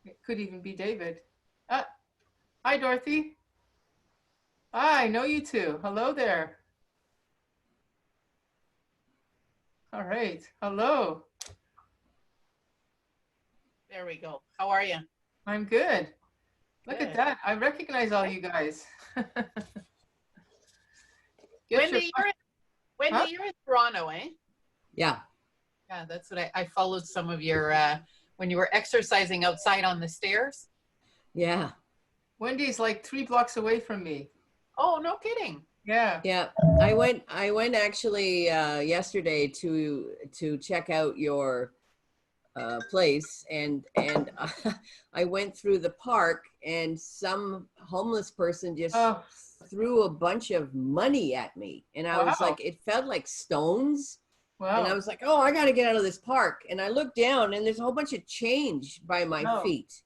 It could even be David. Ah, hi, Dorothy. Ah, I know you two. Hello there. All right. Hello. There we go. How are you? I'm good. Look at Good. that. I recognize all you guys. Get your, Wendy, Wendy, huh? you're in Toronto, eh? Yeah. Yeah, that's what I followed some of your when you were exercising outside on the stairs. Yeah. Wendy's like 3 blocks away from me. Oh, no kidding. Yeah. Yeah. I went actually yesterday to check out your place, and I went through the park, and some homeless person just Oh, threw a bunch of money at me, and I was wow. like, it felt like stones. And I Wow. was like, oh, I got to get out of this park. And I looked down, and there's a whole bunch of change by my Oh, feet.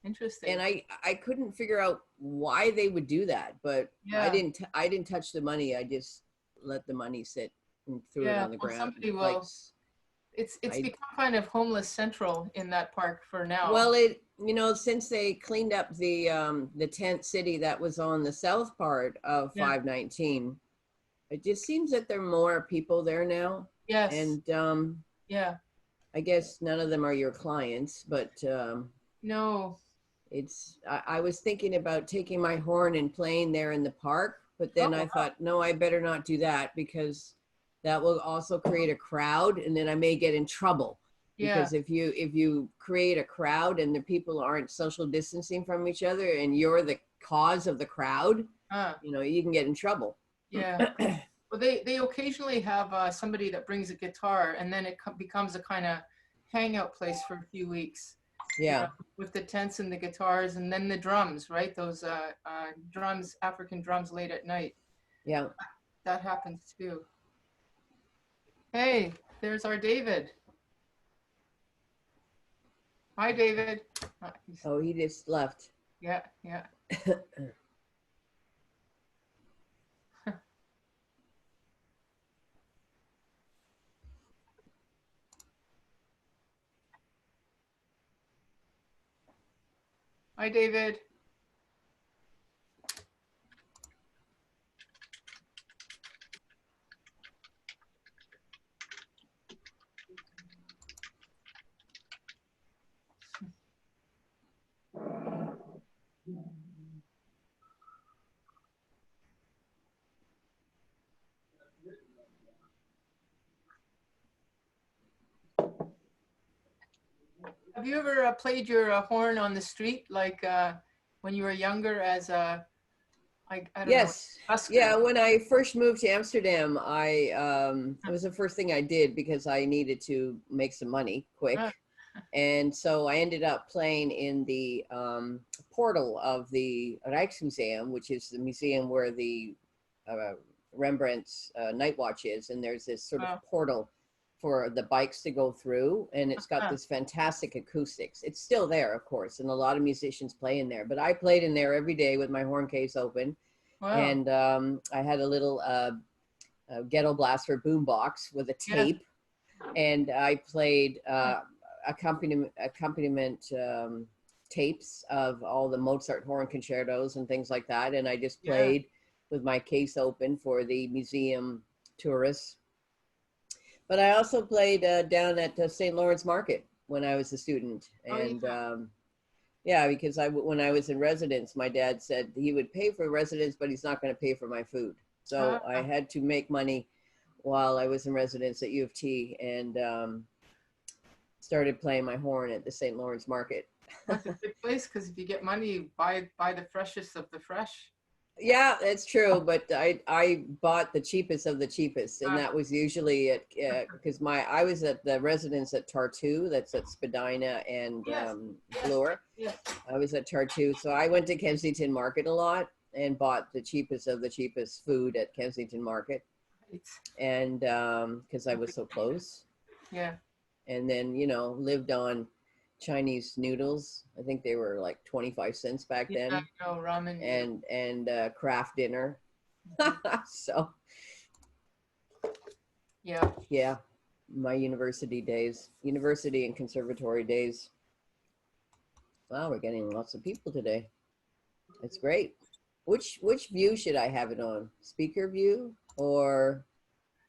interesting. And I couldn't figure out why they would do that, but I Yeah. didn't touch the money. I just let the money sit and threw it Yeah. on the Well, ground. somebody Like will. It's I become kind of homeless central in that park for now. well, since they cleaned up the tent city that was on the south part of Yeah. 519, it just seems that there are more people there now. Yes. And Yeah. I guess none of them are your clients, but No. I was thinking about taking my horn and playing there in the park, but then Oh, I wow. thought, no, I better not do that, because that will also create a crowd, and then I may get in trouble. Yeah. Because if you create a crowd and the people aren't social distancing from each other, and you're the cause of the crowd, you can get in trouble. Yeah. Well, they occasionally have somebody that brings a guitar, and then it becomes a kind of hangout place for a few weeks. Yeah. With the tents and the guitars, and then the drums, right? Those drums, African drums, late at night. Yeah. That happens too. Hey, there's our David. Hi, David. Oh, he just left. Yeah, yeah. Hi, David. Have you ever played your horn on the street, like when you were younger, as a, I don't Yes. know, busker? Yeah. When I first moved to Amsterdam, it was the first thing I did because I needed to make some money quick. And so I ended up playing in the portal of the Rijksmuseum, which is the museum where the Rembrandt's Night Watch is. And there's this sort of portal for the bikes to go through. And it's got this fantastic acoustics. It's still there, of course, and a lot of musicians play in there. But I played in there every day with my horn case open. Wow. And I had a little ghetto blaster boombox with a tape. And I played accompaniment tapes of all the Mozart horn concertos and things like that. And I just played with my case open for the museum tourists. But I also played down at St. Lawrence Market when I was a student. And because when I was in residence, my dad said he would pay for residence, but he's not going to pay for my food. So I had to make money while I was in residence at U of T, and started playing my horn at the St. Lawrence Market. That's a good place, because if you get money, you buy the freshest of the fresh. Yeah, that's true. But I bought the cheapest of the cheapest, and that was usually at because I was at the residence at Tartu, that's at Spadina and Bloor. Yes. I was at Tartu, so I went to Kensington Market a lot and bought the cheapest of the cheapest food at Kensington Market, and because I was so close. Yeah. And then lived on Chinese noodles. I think they were like 25 cents back then. I know, ramen. And craft dinner. So yeah, my university and conservatory days. Wow, we're getting lots of people today. That's great. Which view should I have it on? Speaker view or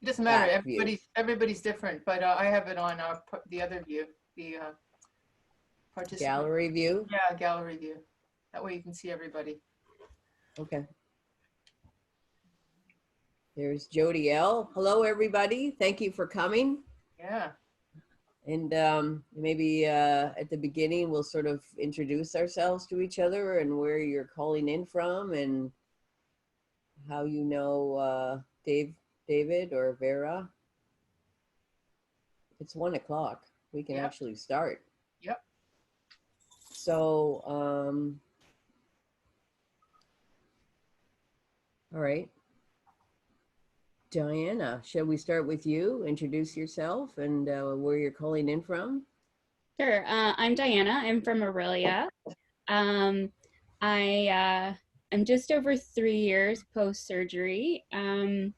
It doesn't matter. back view? Everybody's different, but I have it on the other view, the participant. Gallery view? Yeah, gallery view. That way you can see everybody. Okay. There's Jodi L. Hello, everybody. Thank you for coming. Yeah. And maybe at the beginning, we'll sort of introduce ourselves to each other and where you're calling in from and how you know David or Vera. It's 1 o'clock. We can actually start. Yep. So, all right. Diana, shall we start with you? Introduce yourself and where you're calling in from. Sure. I'm Diana. I'm from Aurelia. I am just over 3 years post-surgery. I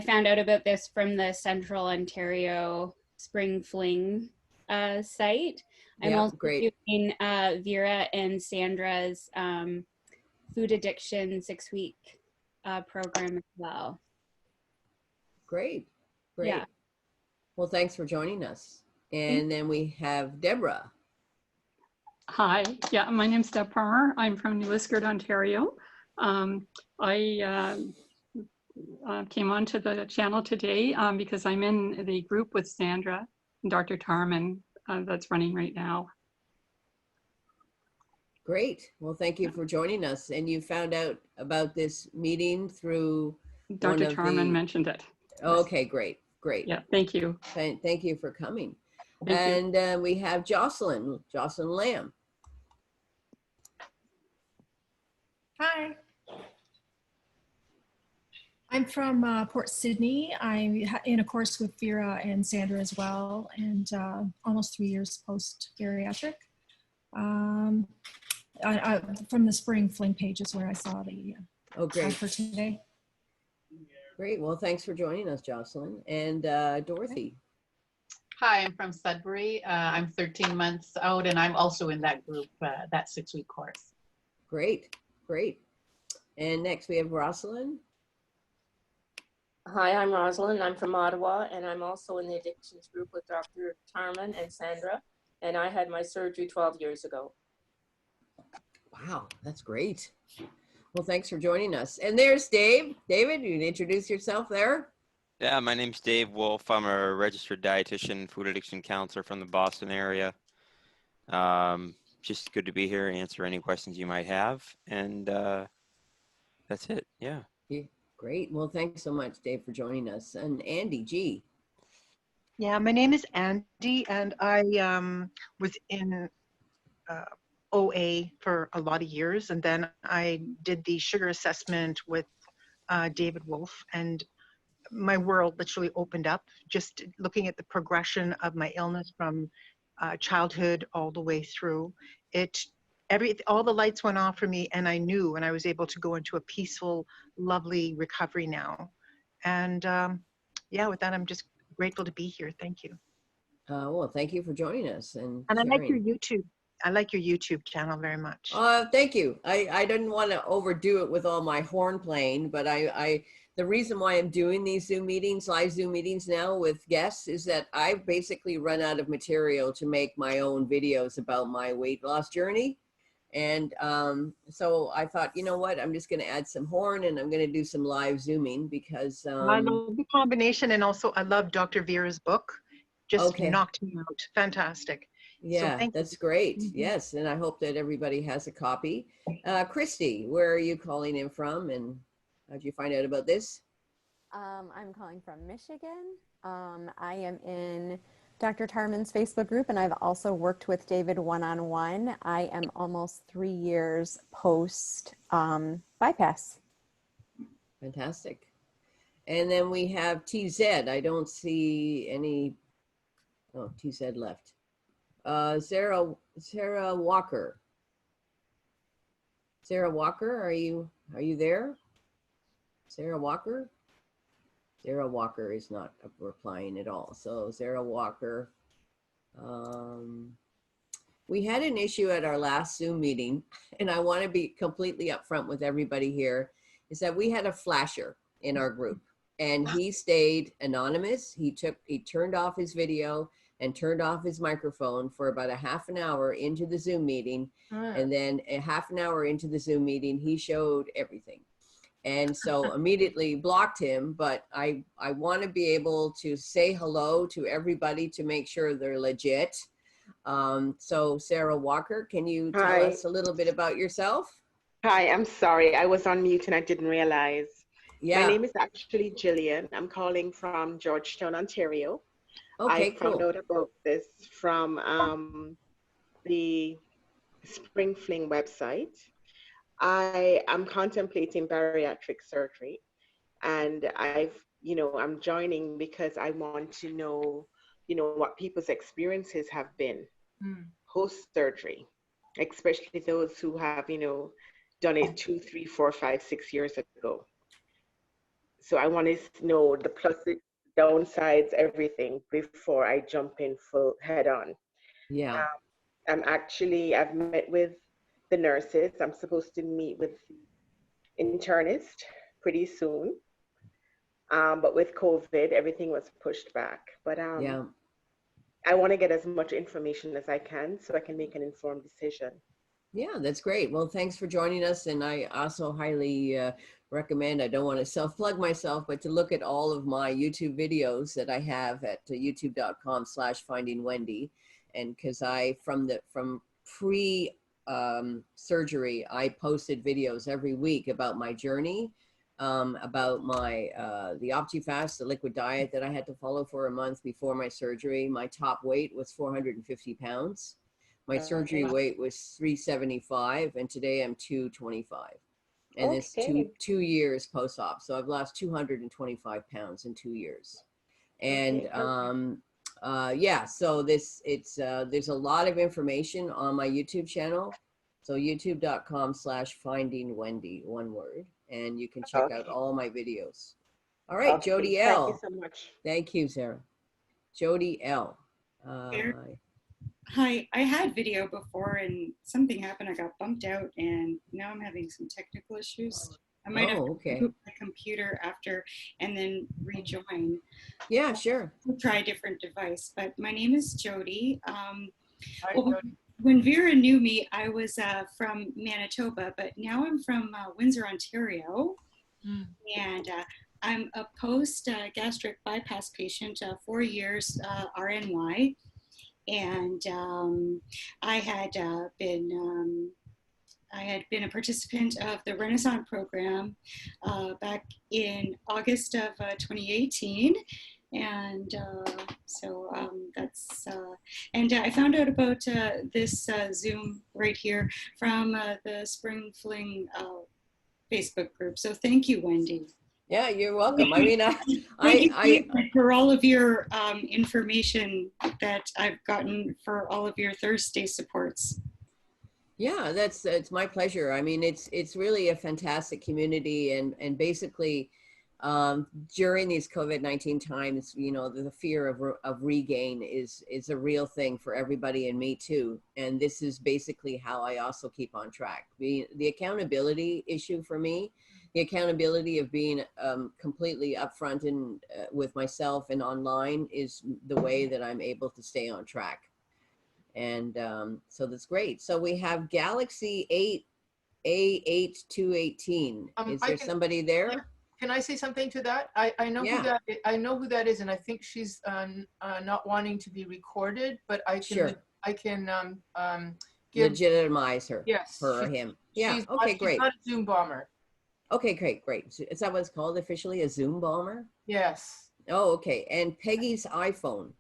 found out about this from the Central Ontario Spring Fling site. I'm also doing Vera and Sandra's food addiction 6-week program as well. Great. Yeah. Well, thanks for joining us. And then we have Deborah. Hi, yeah, my name's Deb Palmer. I'm from New Liskeard, Ontario. I came onto the channel today because I'm in the group with Sandra and Dr. Tarman that's running right now. Great. Well, thank you for joining us. And you found out about this meeting through Dr. Tarman mentioned it. Okay, great. Great. Yeah, thank you. Thank you for coming. Thank you. We have Jocelyn Lamb. Hi. I'm from Port Sydney. I'm in a course with Vera and Sandra as well, and almost 3 years post-bariatric. From the Spring Fling page is where I saw the great for today. Great. Well, thanks for joining us, Jocelyn. And Dorothy. Hi, I'm from Sudbury. I'm 13 months out, and I'm also in that group, that 6-week course. Great. Great. And next we have Rosalind. Hi, I'm Rosalind. I'm from Ottawa, and I'm also in the addictions group with Dr. Tarman and Sandra. And I had my surgery 12 years ago. Wow, that's great. Well, thanks for joining us. And there's Dave. David, you can introduce yourself there. Yeah, my name's Dave Wolfe. I'm a registered dietitian, food addiction counselor from the Boston area. Just good to be here, answer any questions you might have. And that's it. Yeah. Great. Well, thanks so much, Dave, for joining us. And Andy G. Yeah, my name is Andy, and I was in OA for a lot of years, and then I did the sugar assessment with David Wolfe, and my world literally opened up just looking at the progression of my illness from childhood all the way through. All the lights went off for me, and I knew, and I was able to go into a peaceful, lovely recovery now. And yeah, with that, I'm just grateful to be here. Thank you. Well, thank you for joining us. And I like your YouTube. I like your YouTube channel very much. Thank you. I didn't want to overdo it with all my horn playing, but the reason why I'm doing these Zoom meetings, live Zoom meetings now with guests, is that I've basically run out of material to make my own videos about my weight loss journey. And so I thought, you know what, I'm just going to add some horn and I'm going to do some live Zooming because I love the combination, and also I love Dr. Vera's book. Just knocked me out. Fantastic. Yeah, so that's great. Yes, and I hope that everybody has a copy. Christy, where are you calling in from, and how did you find out about this? I'm calling from Michigan. I am in Dr. Tarman's Facebook group, and I've also worked with David one-on-one. I am almost 3 years post bypass. Fantastic. And then we have TZ. I don't see any. Oh, TZ left. Zariah Walker. Zariah Walker, are you there? Zariah Walker? Zariah Walker is not replying at all. So Zariah Walker, We had an issue at our last Zoom meeting, and I want to be completely upfront with everybody here, is that we had a flasher in our group, and he stayed anonymous. He turned off his video and turned off his microphone for about a half an hour into the Zoom meeting. And then a half an hour into the Zoom meeting, he showed everything. And so immediately blocked him, but I want to be able to say hello to everybody to make sure they're legit. So Zariah Walker, can you tell us a little bit about yourself? Hi, I'm sorry. I was on mute and I didn't realize. Yeah. My name is actually Jillian. I'm calling from Georgetown, Ontario. Okay, I found out about this from the Spring Fling website. I am contemplating bariatric surgery, and I'm joining because I want to know, what people's experiences have been post-surgery, especially those who have, done it 2, 3, 4, 5, 6 years ago. So I want to know the pluses, downsides, everything before I jump in full head on. Yeah. I've met with the nurses. I'm supposed to meet with the internist pretty soon. But with COVID, everything was pushed back. But yeah. I want to get as much information as I can so I can make an informed decision. Yeah, that's great. Well, thanks for joining us. And I also highly recommend, I don't want to self-plug myself, but to look at all of my YouTube videos that I have at youtube.com/findingwendy. And because from pre-surgery, I posted videos every week about my journey, about my the OptiFast, the liquid diet that I had to follow for a month before my surgery. My top weight was 450 pounds. My surgery weight was 375, and today I'm 225. And it's two years post-op. So I've lost 225 pounds in 2 years. And yeah, so there's a lot of information on my YouTube channel. So youtube.com/findingwendy, one word, and you can check out all my videos. All right, Jodi L. Thank you so much. Thank you, Sarah. Jodi L. Hi, I had video before and something happened. I got bumped out and now I'm having some technical issues. I might have to boot my computer after and then rejoin. Yeah, sure. We'll try a different device, but my name is Jodi. Hi, Jodi. When Vera knew me, I was from Manitoba, but now I'm from Windsor, Ontario. And I'm a post-gastric bypass patient, 4 years RNY. And I had been a participant of the Renaissance program back in August of 2018. And and I found out about this Zoom right here from the Spring Fling Facebook group. So thank you, Wendy. Yeah, you're welcome. I mean, I for all of your information that I've gotten for all of your Thursday supports. Yeah, it's my pleasure. I mean, it's really a fantastic community, and basically during these COVID-19 times, the fear of regain is a real thing for everybody, and me too. And this is basically how I also keep on track. The accountability issue for me, the accountability of being completely upfront and with myself and online is the way that I'm able to stay on track. And so that's great. So we have Galaxy 8A8218. Is there somebody there? Yeah. Can I say something to that? I know who that is. I know who that is, and I think she's not wanting to be recorded, but I can legitimize her. Yes, her or him. Yeah. Okay, great. She's not a Zoom bomber. Okay, great. Is that what it's called officially? A Zoom bomber? Yes. Oh, okay. And Peggy's iPhone.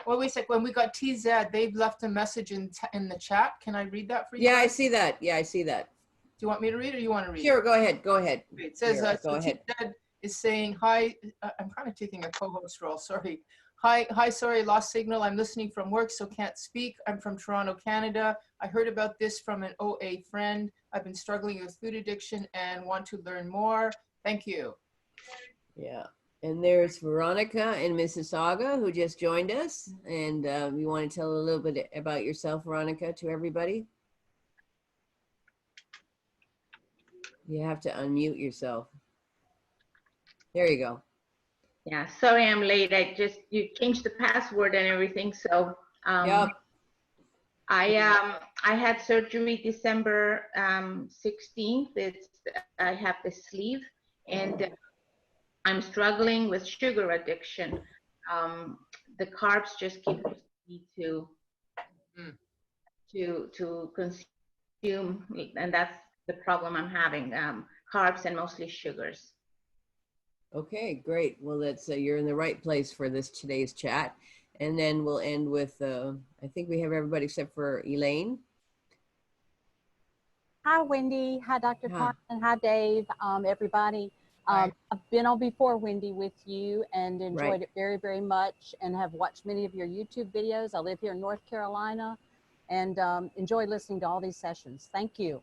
Well, wait a sec. When we got TZ, they've left a message in the chat. Can I read that for you? Yeah, I see that. Yeah, I see that. Do you want me to read, or you want to read? Sure, go ahead. Go ahead. It says, go ahead. TZ is saying, hi, I'm kind of taking a co-host role, sorry. Hi, sorry, lost signal. I'm listening from work, so can't speak. I'm from Toronto, Canada. I heard about this from an OA friend. I've been struggling with food addiction and want to learn more. Thank you. Yeah. And there's Veronica in Mississauga who just joined us. And you want to tell a little bit about yourself, Veronica, to everybody? You have to unmute yourself. There you go. Yeah, sorry I'm late. You changed the password and everything. So Yep. I had surgery December 16th. I have the sleeve, and I'm struggling with sugar addiction. The carbs just keep me to consume, and that's the problem I'm having. Carbs and mostly sugars. Okay, great. Well, that's you're in the right place for today's chat. And then we'll end with, I think we have everybody except for Elaine. Hi, Wendy. Hi, Dr. Tarman. Hi, Dave. Everybody. I've been on before, Wendy, with you and enjoyed it very, very much and have watched many of your YouTube videos. I live here in North Carolina and enjoy listening to all these sessions. Thank you.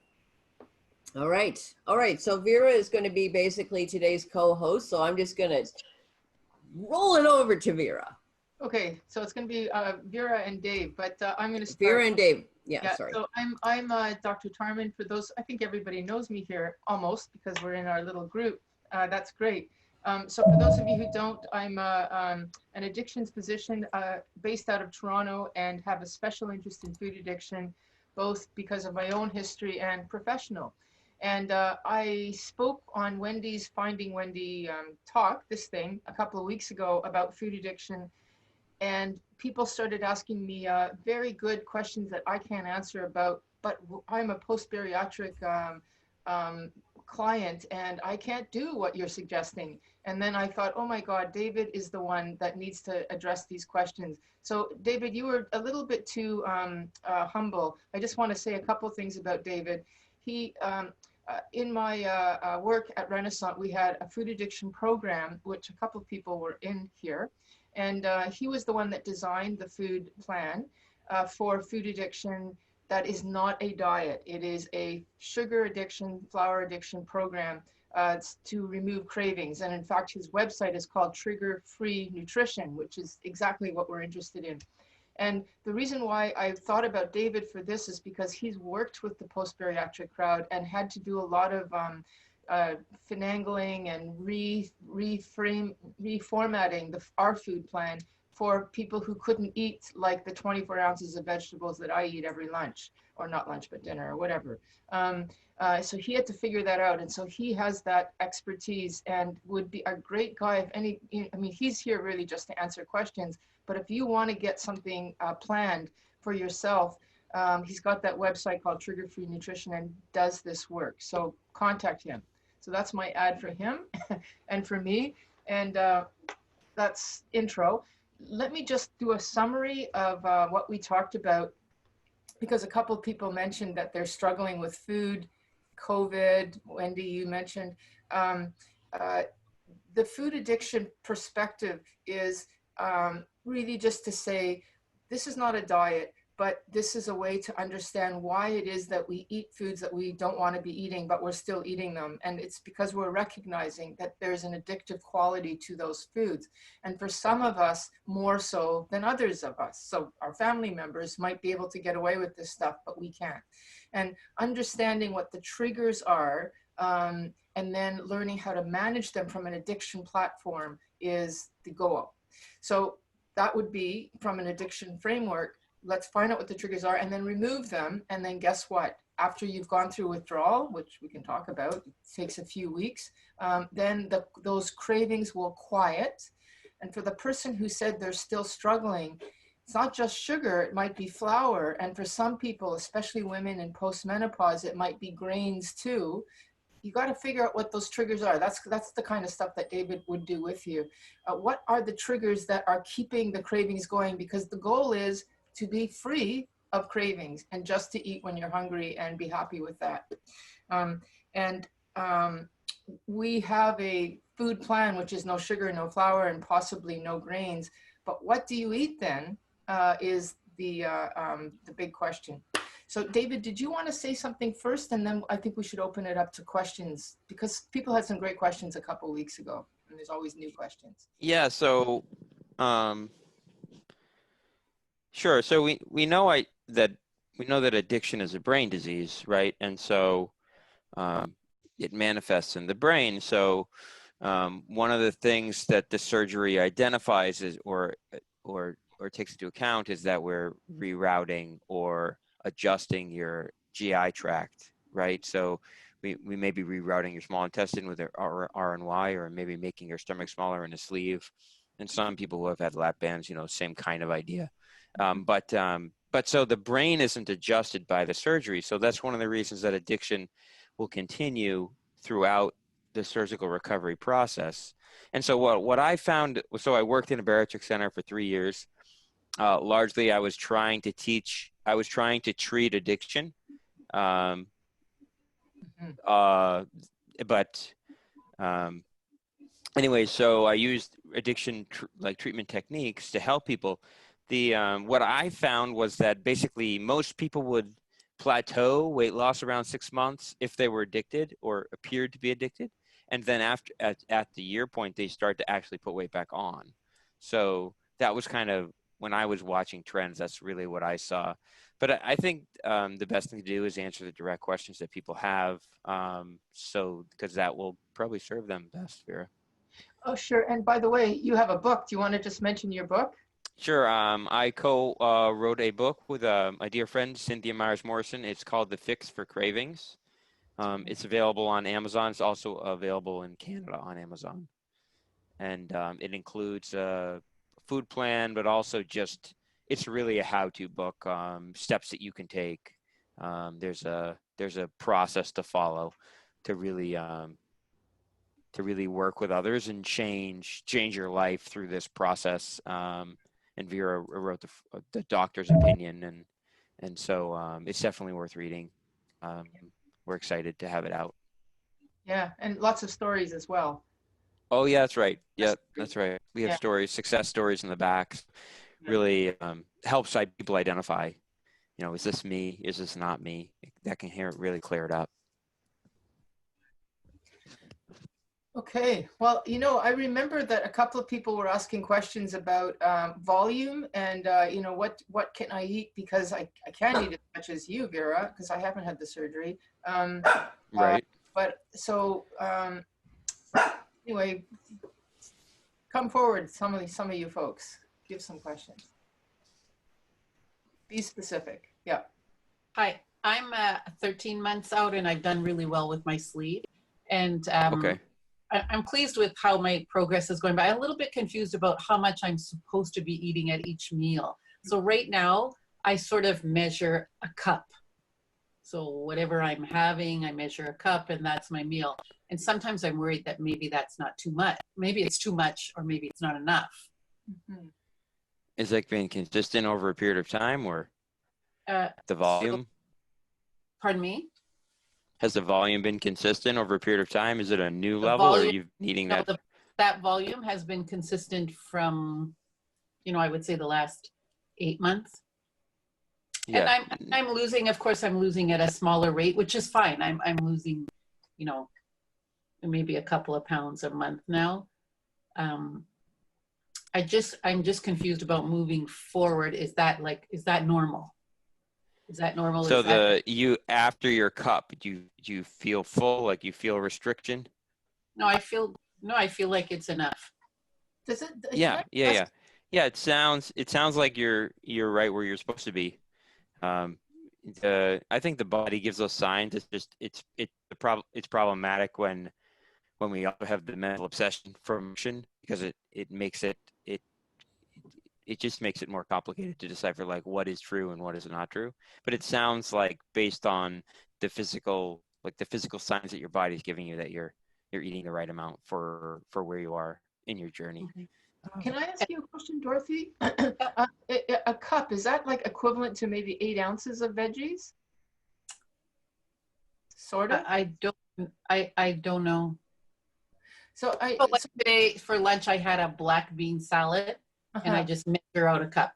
All right. All right. So Vera is going to be basically today's co-host. So I'm just going to roll it over to Vera. Okay. So it's going to be Vera and Dave, but I'm going to start. Vera and Dave. Yeah, sorry. So I'm Dr. Tarman. For those, I think everybody knows me here almost because we're in our little group. That's great. So for those of you who don't, I'm an addictions physician based out of Toronto and have a special interest in food addiction, both because of my own history and professional. And I spoke on Wendy's Finding Wendy talk, this thing, a couple of weeks ago about food addiction. And people started asking me very good questions that I can't answer about, but I'm a post-bariatric client and I can't do what you're suggesting. And then I thought, oh my God, David is the one that needs to address these questions. So David, you were a little bit too humble. I just want to say a couple things about David. He, in my work at Renaissance, we had a food addiction program, which a couple of people were in here. And he was the one that designed the food plan for food addiction that is not a diet. It is a sugar addiction, flour addiction program to remove cravings. And in fact, his website is called Trigger Free Nutrition, which is exactly what we're interested in. And the reason why I thought about David for this is because he's worked with the post-bariatric crowd and had to do a lot of finagling and reformatting our food plan for people who couldn't eat like the 24 ounces of vegetables that I eat every lunch, or not lunch, but dinner or whatever. So he had to figure that out. And so he has that expertise and would be a great guy if any, I mean, he's here really just to answer questions, but if you want to get something planned for yourself, he's got that website called Trigger Free Nutrition and does this work. So contact him. So that's my ad for him and for me. And that's intro. Let me just do a summary of what we talked about, because a couple of people mentioned that they're struggling with food, COVID. Wendy, you mentioned. The food addiction perspective is really just to say, this is not a diet, but this is a way to understand why it is that we eat foods that we don't want to be eating, but we're still eating them. And it's because we're recognizing that there's an addictive quality to those foods. And for some of us, more so than others of us. So our family members might be able to get away with this stuff, but we can't. And understanding what the triggers are, and then learning how to manage them from an addiction platform is the goal. So that would be from an addiction framework. Let's find out what the triggers are and then remove them. And then guess what? After you've gone through withdrawal, which we can talk about, it takes a few weeks, then those cravings will quiet. And for the person who said they're still struggling, it's not just sugar, it might be flour. And for some people, especially women in postmenopause, it might be grains too. You got to figure out what those triggers are. That's the kind of stuff that David would do with you. What are the triggers that are keeping the cravings going? Because the goal is to be free of cravings and just to eat when you're hungry and be happy with that. We have a food plan, which is no sugar, no flour, and possibly no grains. But what do you eat then is the big question. So David, did you want to say something first? And then I think we should open it up to questions because people had some great questions a couple of weeks ago. and there's always new questions. Yeah, so sure. So we know that addiction is a brain disease, right? And so it manifests in the brain. So one of the things that the surgery identifies is or takes into account is that we're rerouting or adjusting your GI tract, right? So we may be rerouting your small intestine with R and Y, or maybe making your stomach smaller in a sleeve. And some people who have had lap bands, same kind of idea. But so the brain isn't adjusted by the surgery. So that's one of the reasons that addiction will continue throughout the surgical recovery process. And so what I found, so I worked in a bariatric center for 3 years. Largely, I was trying to treat addiction. Anyway, so I used addiction treatment techniques to help people. What I found was that basically most people would plateau weight loss around 6 months if they were addicted or appeared to be addicted, and then at the year point they start to actually put weight back on. So that was kind of when I was watching trends. That's really what I saw. But I think the best thing to do is answer the direct questions that people have, because that will probably serve them best, Vera. Oh, sure. And by the way, you have a book. Do you want to just mention your book? Sure. I wrote a book with my dear friend, Cynthia Myers-Morrison. It's called The Fix for Cravings. It's available on Amazon. It's also available in Canada on Amazon. And it includes a food plan, but also it's really a how-to book, steps that you can take. There's a process to follow to really work with others and change your life through this process. And Vera wrote the doctor's opinion, and so it's definitely worth reading. We're excited to have it out. Yeah, and lots of stories as well. Oh yeah, that's right. Yeah, that's right. We have stories, success stories in the back. Really helps people identify, is this me? Is this not me? That can really clear it up. Okay, well, I remember that a couple of people were asking questions about volume and, what can I eat? Because I can't eat as much as you, Vera, because I haven't had the surgery. Right. But so, anyway, come forward, some of you folks. Give some questions. Be specific. Yeah. Hi, I'm 13 months out and I've done really well with my sleep. And okay. I'm pleased with how my progress is going, but I'm a little bit confused about how much I'm supposed to be eating at each meal. So right now, I sort of measure a cup. So whatever I'm having, I measure a cup and that's my meal. And sometimes I'm worried that maybe that's not too much. Maybe it's too much or maybe it's not enough. Mm-hmm. Is that being consistent over a period of time, or the volume? Pardon me? Has the volume been consistent over a period of time? Is it a new level, or are you needing that? That volume has been consistent from, I would say the last 8 months. Yeah. And I'm losing, of course, I'm losing at a smaller rate, which is fine. I'm losing, maybe a couple of pounds a month now. I'm just confused about moving forward. Is that normal? Is that normal? So after your cup, do you feel full, like you feel restriction? No, I feel like it's enough. Does it? Yeah. It sounds like you're right where you're supposed to be. I think the body gives those signs. It's problematic when we also have the mental obsession for motion, because it just makes it more complicated to decipher like what is true and what is not true. But it sounds like, based on the physical signs that your body's giving you, that you're eating the right amount for where you are in your journey. Okay. Can I ask you a question, Dorothy? A cup, is that like equivalent to maybe 8 ounces of veggies? Sort of? I don't know. So today for lunch, I had a black bean salad. And I just measure out a cup.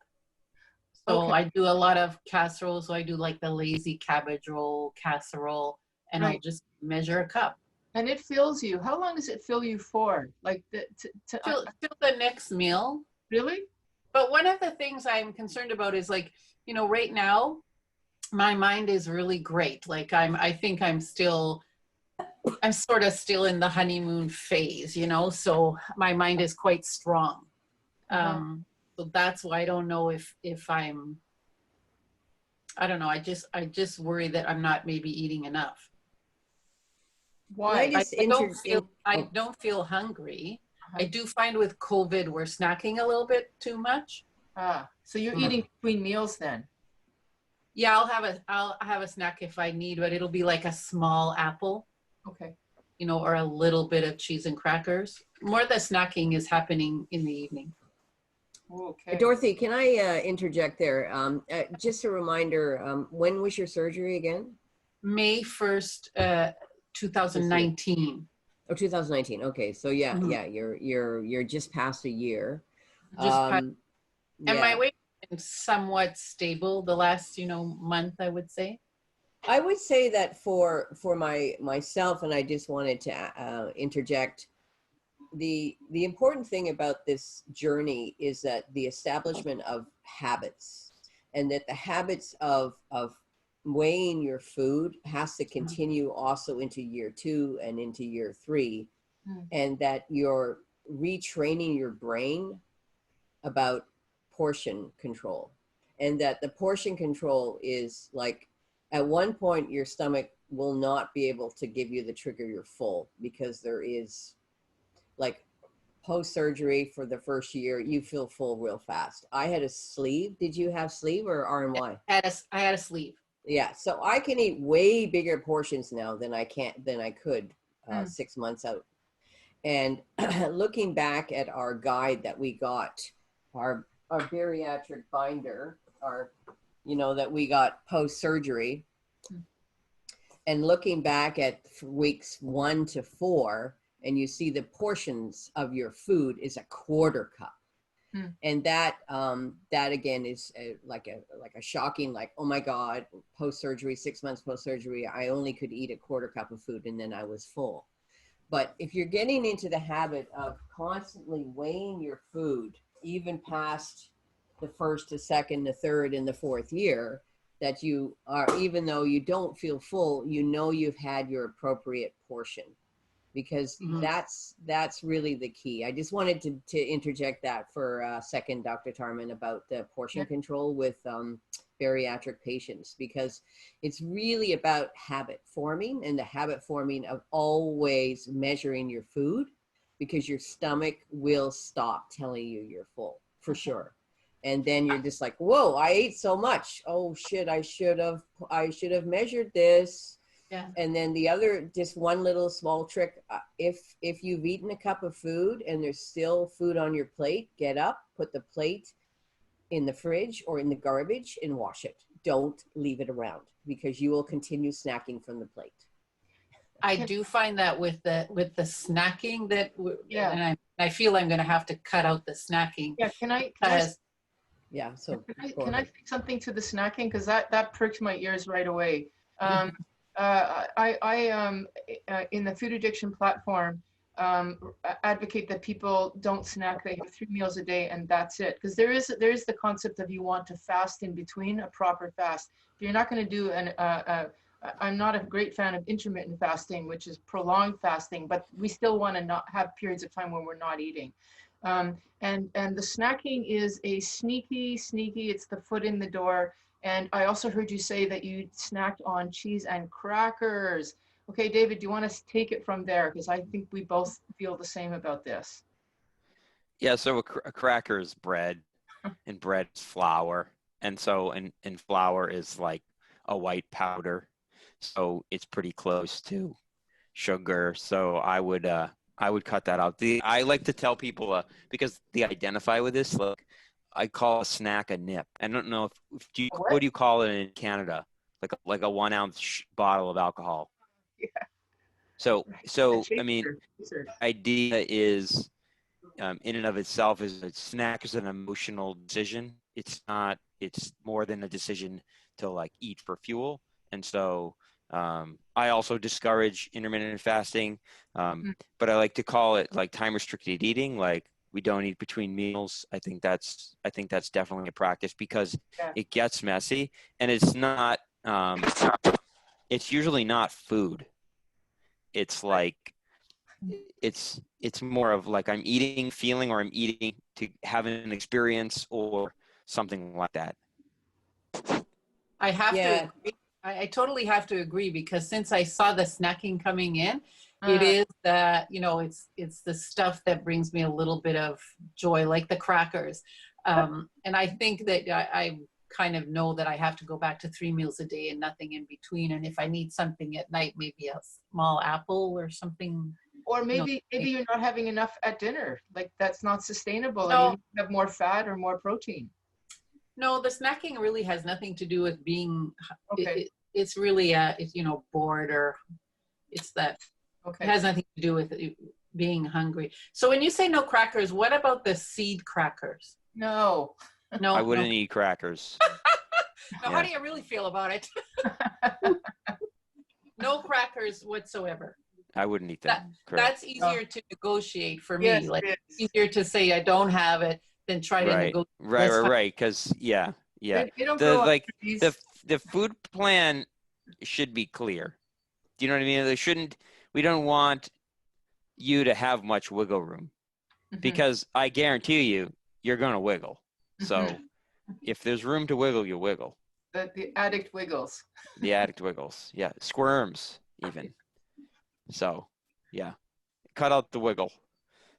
So okay. I do a lot of casseroles. So I do like the lazy cabbage roll casserole, and I'll just measure a cup. And it fills you. How long does it fill you for? Like Till the next meal. Really? But one of the things I'm concerned about is like, you know, right now, my mind is really great. Like I think I'm sort of still in the honeymoon phase, you know, so my mind is quite strong. So that's why I don't know if I don't know. I just worry that I'm not maybe eating enough. Why? I don't feel hungry. I do find with COVID, we're snacking a little bit too much. So you're eating between meals then? Yeah, I'll have a snack if I need, but it'll be like a small apple. Okay. You know, or a little bit of cheese and crackers. More of the snacking is happening in the evening. Okay. Dorothy, can I interject there? Just a reminder, when was your surgery again? May 1st, 2019. Oh, 2019. Okay, so yeah, you're just past a year. And my weight has been somewhat stable the last, month, I would say. I would say that for myself, and I just wanted to interject, the important thing about this journey is that the establishment of habits, and that the habits of weighing your food has to continue also into year 2 and into year 3, and that you're retraining your brain about portion control, and that the portion control is like, at one point your stomach will not be able to give you the trigger you're full, because there is, like, post-surgery for the first year, you feel full real fast. I had a sleeve. Did you have sleeve or RMY? I had a sleeve. Yeah, so I can eat way bigger portions now than I could 6 months out. And looking back at our guide that we got, our bariatric binder, that we got post-surgery, and looking back at weeks 1 to 4, and you see the portions of your food is a 1/4 cup. And that again is like a shocking, like, oh my God, post-surgery, 6 months post-surgery, I only could eat a 1/4 cup of food and then I was full. But if you're getting into the habit of constantly weighing your food, even past the 1st, the 2nd, the 3rd, and the 4th year, that you are, even though you don't feel full, you've had your appropriate portion, because that's really the key. I just wanted to interject that for a second, Dr. Tarman, about the portion control with bariatric patients, because it's really about habit forming, and the habit forming of always measuring your food, because your stomach will stop telling you you're full, for sure. And then you're just like, whoa, I ate so much. Oh shit, I should have measured this. Yeah. And then the other, just one little small trick, if you've eaten a cup of food and there's still food on your plate, get up, put the plate in the fridge or in the garbage and wash it. Don't leave it around, because you will continue snacking from the plate. I do find that with the snacking and I feel I'm going to have to cut out the snacking. Yeah, can I say something to the snacking, because that pricked my ears right away. I in the food addiction platform, advocate that people don't snack. They have 3 meals a day and that's it. Because there is the concept of, you want to fast in between, a proper fast. If you're not going to do I'm not a great fan of intermittent fasting, which is prolonged fasting, but we still want to not have periods of time when we're not eating. And the snacking is a sneaky, it's the foot in the door. And I also heard you say that you snacked on cheese and crackers. Okay, David, do you want to take it from there? Because I think we both feel the same about this. Yeah, so a cracker is bread, and bread is flour. And so, and flour is like a white powder. So it's pretty close to sugar. So I would cut that out. I like to tell people, because they identify with this, like, I call a snack a nip. I don't know what do you call it in Canada? Like a 1 ounce bottle of alcohol. Yeah. So I mean, idea is, in and of itself, is a snack is an emotional decision. It's more than a decision to like eat for fuel. And so I also discourage intermittent fasting, but I like to call it like time restricted eating. Like we don't eat between meals. I think that's definitely a practice because it gets messy, and it's not. It's usually not food. It's like it's more of like I'm eating, feeling, or I'm eating to have an experience or something like that. I have to agree. I totally have to agree because since I saw the snacking coming in, it is that, you know, it's the stuff that brings me a little bit of joy, like the crackers. And I think that I kind of know that I have to go back to 3 meals a day and nothing in between. And if I need something at night, maybe a small apple or something. Or maybe you're not having enough at dinner. Like that's not sustainable. No. And you have more fat or more protein. No, the snacking really has nothing to do with being, okay. It's really, it's, you know, bored or it's that, it has nothing to do with being hungry. So when you say no crackers, what about the seed crackers? No. No. I wouldn't eat crackers. Now, how do you really feel about it? No crackers whatsoever. I wouldn't eat that. That's easier to negotiate for me. Like it's easier to say I don't have it than try to negotiate. Right. Because the food plan should be clear. Do you know what I mean? We don't want you to have much wiggle room because I guarantee you're going to wiggle. So if there's room to wiggle, you wiggle. The addict wiggles. The addict wiggles. Yeah. Squirms even. So yeah, cut out the wiggle.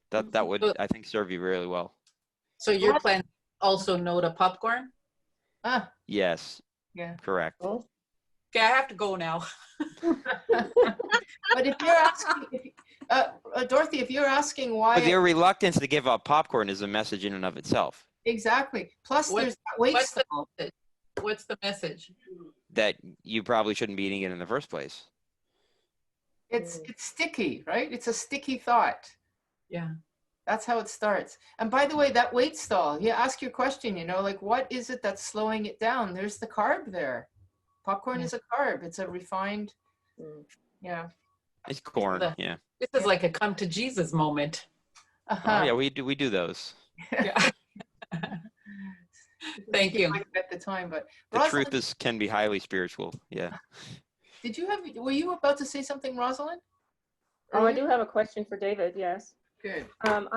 That would, I think, serve you really well. So your plan also no to popcorn? Yes. Yeah. Correct. Okay, I have to go now. But if you're asking, Dorothy, if you're asking why, but your reluctance to give up popcorn is a message in and of itself. Exactly. Plus, there's that weight stall. What's the message? That you probably shouldn't be eating it in the first place. It's sticky, right? It's a sticky thought. Yeah. That's how it starts. And by the way, that weight stall, you ask your question, you know, like what is it that's slowing it down? There's the carb there. Popcorn is a carb. It's a refined, It's corn, This is like a come to Jesus moment. Oh yeah, we do those. Yeah. Thank you. At the time, but the truth can be highly spiritual. Yeah. Were you about to say something, Rosalind? Oh, I do have a question for David. Yes. Good. I'm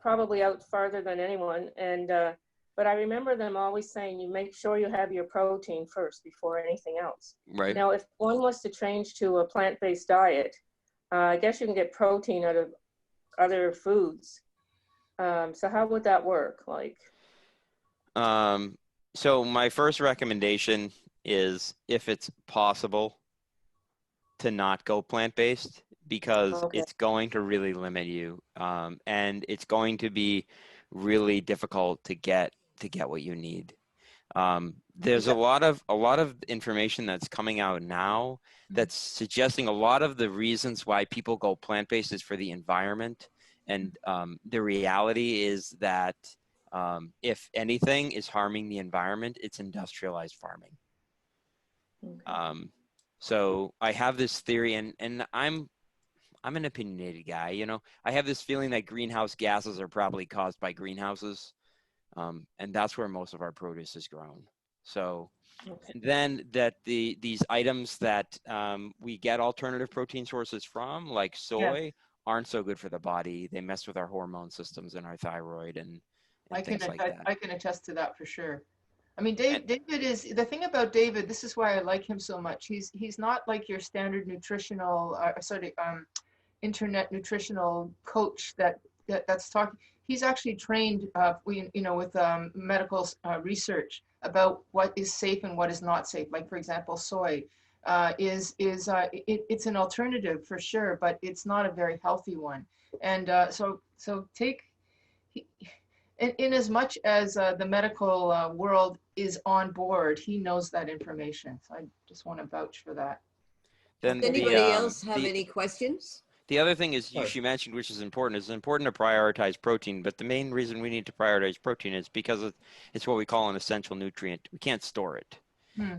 probably out farther than anyone, and but I remember them always saying you make sure you have your protein first before anything else. Right. Now, if one was to change to a plant-based diet, I guess you can get protein out of other foods. So how would that work? Like. So my first recommendation is, if it's possible, to not go plant-based, because it's going to really limit you, and it's going to be really difficult to get what you need. There's a lot of information that's coming out now that's suggesting a lot of the reasons why people go plant-based is for the environment, and the reality is that if anything is harming the environment, it's industrialized farming. So I have this theory, and I'm an opinionated guy, you know. I have this feeling that greenhouse gases are probably caused by greenhouses, and that's where most of our produce is grown. So and then that these items that we get alternative protein sources from, like soy, aren't so good for the body. They mess with our hormone systems and our thyroid and things like that. I can attest to that for sure. I mean, David is, the thing about David, this is why I like him so much. He's not like your standard nutritional, internet nutritional coach that's talking. He's actually trained, with medical research about what is safe and what is not safe. Like, for example, soy it's an alternative for sure, but it's not a very healthy one. And so take. In as much as the medical world is on board, he knows that information. So I just want to vouch for that. Does anybody else have any questions? The other thing is, she mentioned, which is important, it's important to prioritize protein, but the main reason we need to prioritize protein is because it's what we call an essential nutrient. We can't store it.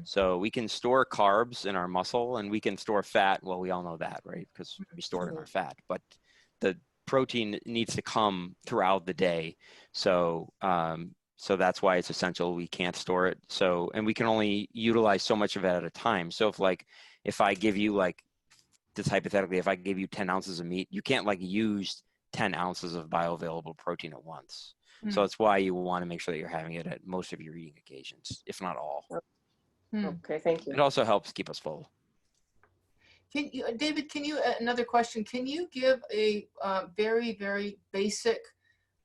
So we can store carbs in our muscle and we can store fat. Well, we all know that, right? Because we store it in our fat, but the protein needs to come throughout the day. So, so that's why it's essential. We can't store it. So, and we can only utilize so much of it at a time. So if I give you like, just hypothetically, if I give you 10 ounces of meat, you can't like use 10 ounces of bioavailable protein at once. So that's why you want to make sure that you're having it at most of your eating occasions, if not all. Okay, thank you. It also helps keep us full. Can you, David, another question, can you give a very, very basic,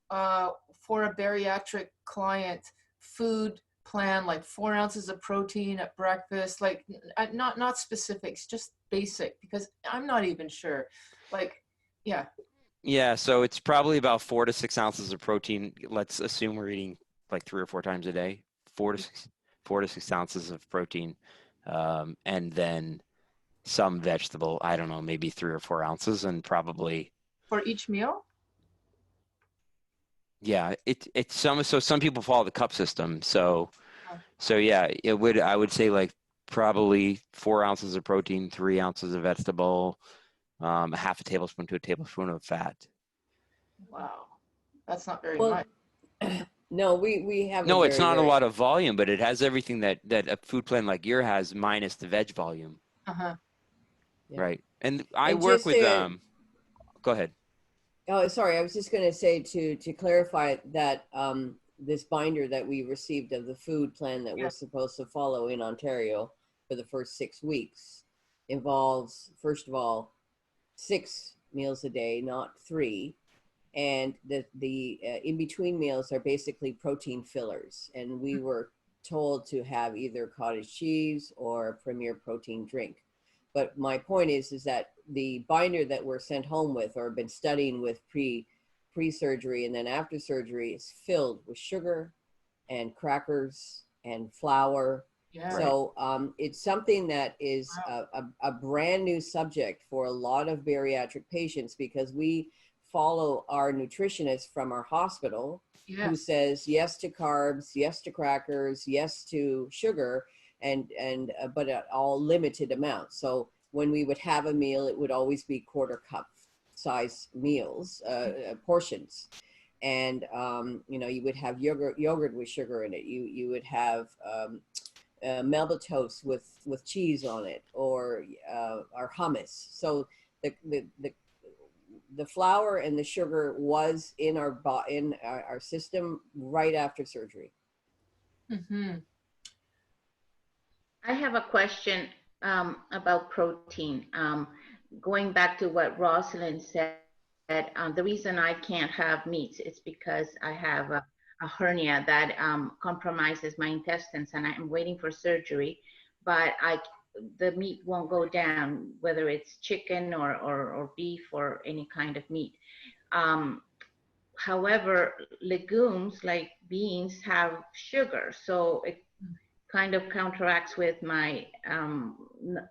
for a bariatric client, food plan, like 4 ounces of protein at breakfast, like not specifics, just basic, because I'm not even sure. Like, yeah. Yeah, so it's probably about 4 to 6 ounces of protein. Let's assume we're eating like 3 or 4 times a day, 4 to 6 ounces of protein, and then some vegetable. I don't know, maybe 3 or 4 ounces, and probably for each meal. Yeah, so some people follow the cup system. So yeah, I would say like probably 4 ounces of protein, 3 ounces of vegetable, a half a tablespoon to a tablespoon of fat. Wow, that's not very much. No, we have. No, it's not a lot of volume, but it has everything that a food plan like yours has, minus the veg volume. Yeah. Right, and I work with Go ahead. Oh, sorry. I was just going to say to clarify that this binder that we received of the food plan that we're supposed to follow in Ontario for the first 6 weeks involves, first of all, 6 meals a day, not 3. And the in-between meals are basically protein fillers. And we were told to have either cottage cheese or Premier protein drink. But my point is that the binder that we're sent home with or been studying with pre-surgery and then after surgery is filled with sugar and crackers and flour. Yeah. So it's something that is a brand new subject for a lot of bariatric patients, because we follow our nutritionist from our hospital who says yes to carbs, yes to crackers, yes to sugar, but at all limited amounts. So when we would have a meal, it would always be quarter cup size meals, portions. And, you would have yogurt with sugar in it. You would have Melba toast with cheese on it, or hummus. So the flour and the sugar was in our system right after surgery. Mm-hmm. I have a question about protein. Going back to what Rosalind said, the reason I can't have meats is because I have a hernia that compromises my intestines, and I'm waiting for surgery, but the meat won't go down, whether it's chicken or beef or any kind of meat. However, legumes like beans have sugar, so it kind of counteracts with my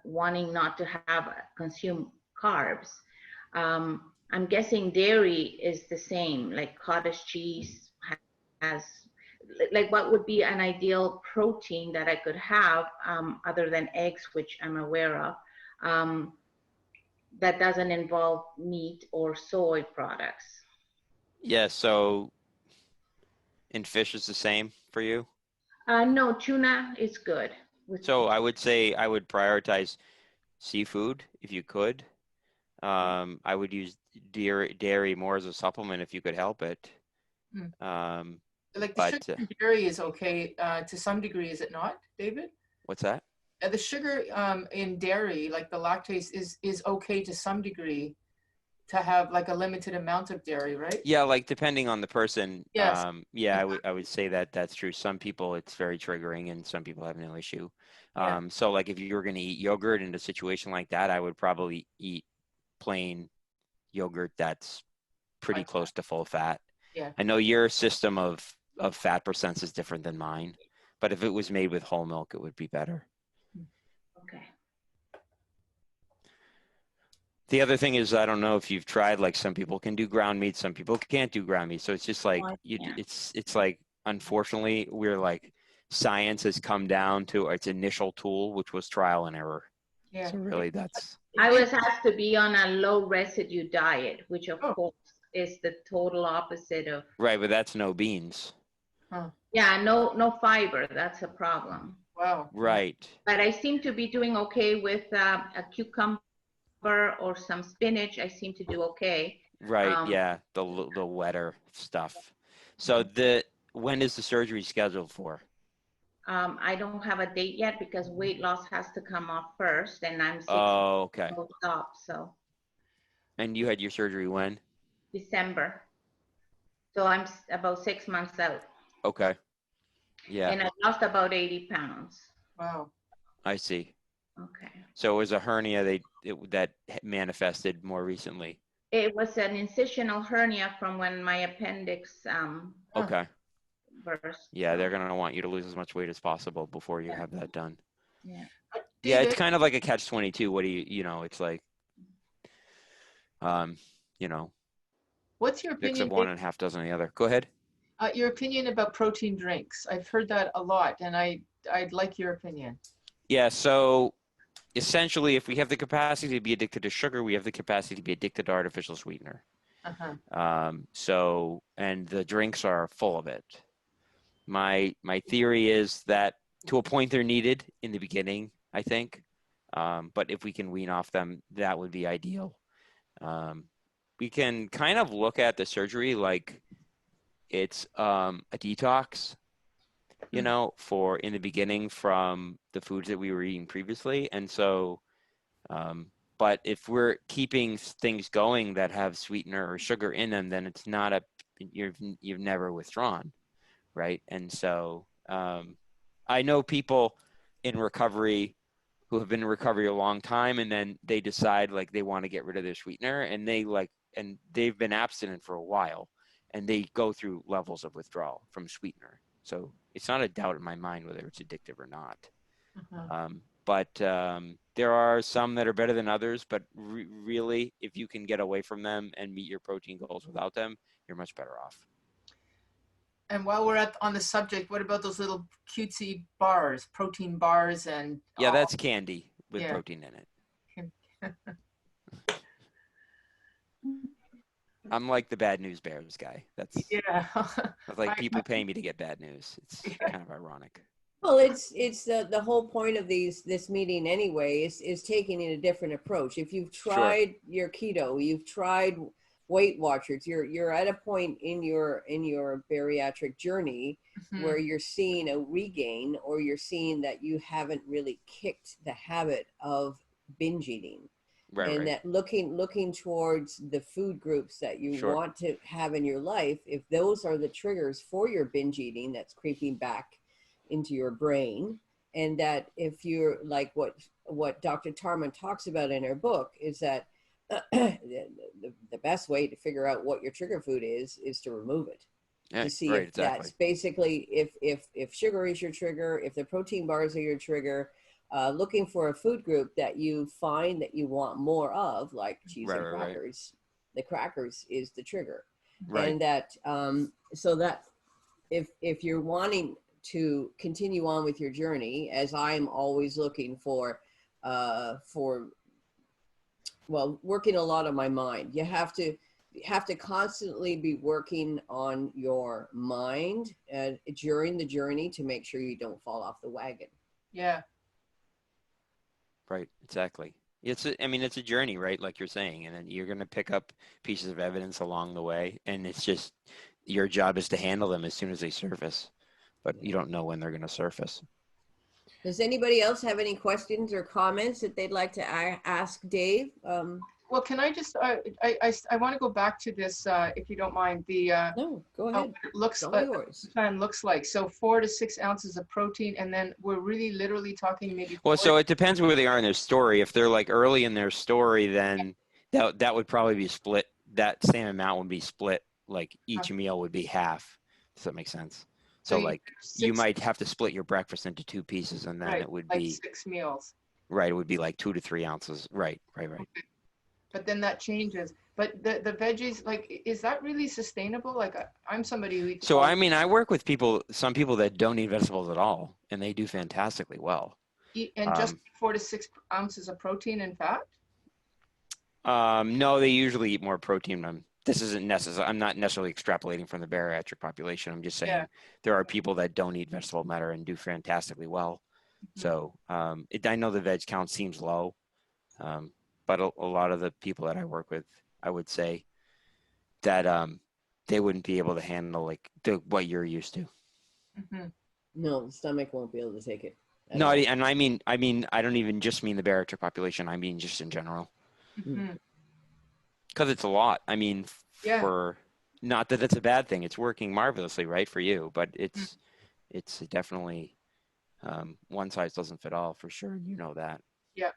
wanting not to consume carbs. I'm guessing dairy is the same, like cottage cheese has, like what would be an ideal protein that I could have other than eggs, which I'm aware of, that doesn't involve meat or soy products? Yeah, so, and fish is the same for you? No, tuna is good. So I would say I would prioritize seafood if you could. I would use dairy more as a supplement if you could help it. Like the sugar in dairy is okay to some degree, is it not, David? What's that? The sugar in dairy, like the lactase, is okay to some degree to have like a limited amount of dairy, right? Yeah, like depending on the person. Yes. Yeah, I would say that's true. Some people it's very triggering, and some people have no issue. So like if you were going to eat yogurt in a situation like that, I would probably eat plain yogurt that's pretty close to full fat. Yeah. I know your system of fat percents is different than mine, but if it was made with whole milk, it would be better. Okay. The other thing is, I don't know if you've tried, like some people can do ground meat, some people can't do ground meat. So it's just like, it's like, unfortunately, we're like science has come down to its initial tool, which was trial and error. Yeah. So really that's. I was asked to be on a low residue diet, which of Oh. course is the total opposite of. Right, but that's no beans. Huh. Yeah, no fiber. That's a problem. Wow. Right. But I seem to be doing okay with a cucumber or some spinach. I seem to do okay. Right. Yeah. The wetter stuff. So when is the surgery scheduled for? I don't have a date yet because weight loss has to come off first, and I'm 6 Oh, okay. months up, so And you had your surgery when? December. So I'm about 6 months out. Okay. Yeah. And I lost about 80 pounds. Wow. I see. Okay. So it was a hernia that manifested more recently. It was an incisional hernia from when my appendix Okay. burst. Yeah, they're gonna want you to lose as much weight as possible before you have that done. Yeah. Yeah, it's kind of like a catch-22. What do you know? It's like, you know. What's your 6 opinion? of one and half dozen of the other. Go ahead. Your opinion about protein drinks. I've heard that a lot, and I'd like your opinion. Yeah. So essentially, if we have the capacity to be addicted to sugar, we have the capacity to be addicted to artificial sweetener. So, and the drinks are full of it. My theory is that to a point they're needed in the beginning, I think. But if we can wean off them, that would be ideal. We can kind of look at the surgery like it's a detox, you know, for in the beginning from the foods that we were eating previously. And so, but if we're keeping things going that have sweetener or sugar in them, then it's not you've never withdrawn. Right. And so I know people in recovery who have been in recovery a long time, and then they decide like they want to get rid of their sweetener, and they've been abstinent for a while, and they go through levels of withdrawal from sweetener. So it's not a doubt in my mind whether it's addictive or not. But there are some that are better than others, but really, if you can get away from them and meet your protein goals without them, you're much better off. And while we're on the subject, what about those little cutesy bars, protein bars and? Yeah, that's candy with protein in it. I'm like the bad news bears guy. That's like people pay me to get bad news. It's kind of ironic. Well, it's the whole point of this meeting anyway is taking in a different approach. If you've tried your keto, you've tried Weight Watchers, you're at a point in your bariatric journey where you're seeing a regain, or you're seeing that you haven't really kicked the habit of binge eating. And that looking towards the food groups that you want to have in your life, if those are the triggers for your binge eating that's creeping back into your brain, and that if you're like what Dr. Tarman talks about in her book is that the best way to figure out what your trigger food is to remove it. To see if that's basically if sugar is your trigger, if the protein bars are your trigger, looking for a food group that you find that you want more of, like cheese and crackers. The crackers is the trigger. And that so that if you're wanting to continue on with your journey, as I'm always looking for working a lot on my mind. You have to constantly be working on your mind during the journey to make sure you don't fall off the wagon. Yeah. Right. Exactly. It's a journey, right? Like you're saying, and then you're going to pick up pieces of evidence along the way, and it's just your job is to handle them as soon as they surface, but you don't know when they're going to surface. Does anybody else have any questions or comments that they'd like to ask Dave? Well, can I just, I want to go back to this, if you don't mind, no, go ahead. Plan looks like. So 4 to 6 ounces of protein, and then we're really literally talking maybe. Well, so it depends where they are in their story. If they're like early in their story, then that would probably be split. That same amount would be split. Like each meal would be half. Does that make sense? So like you might have to split your breakfast into 2 pieces, and then it would be 6 meals. Right. It would be like 2 to 3 ounces. Right. Okay. but then that changes. But the veggies, like, is that really sustainable? Like, I'm somebody who eats. So, I mean, I work with some people that don't eat vegetables at all, and they do fantastically well. And just 4 to 6 ounces of protein and fat? No, they usually eat more protein than this isn't necessary. I'm not necessarily extrapolating from the bariatric population. I'm just saying there are people that don't eat vegetable matter and do fantastically well. So I know the veg count seems low, but a lot of the people that I work with, I would say that they wouldn't be able to handle like what you're used to. No, the stomach won't be able to take it. No, and I mean, I don't even just mean the bariatric population. I mean, just in general. Because it's a lot. I mean, for not that it's a bad thing. It's working marvelously, right, for you. But it's definitely one size doesn't fit all for sure. You know that. Yeah.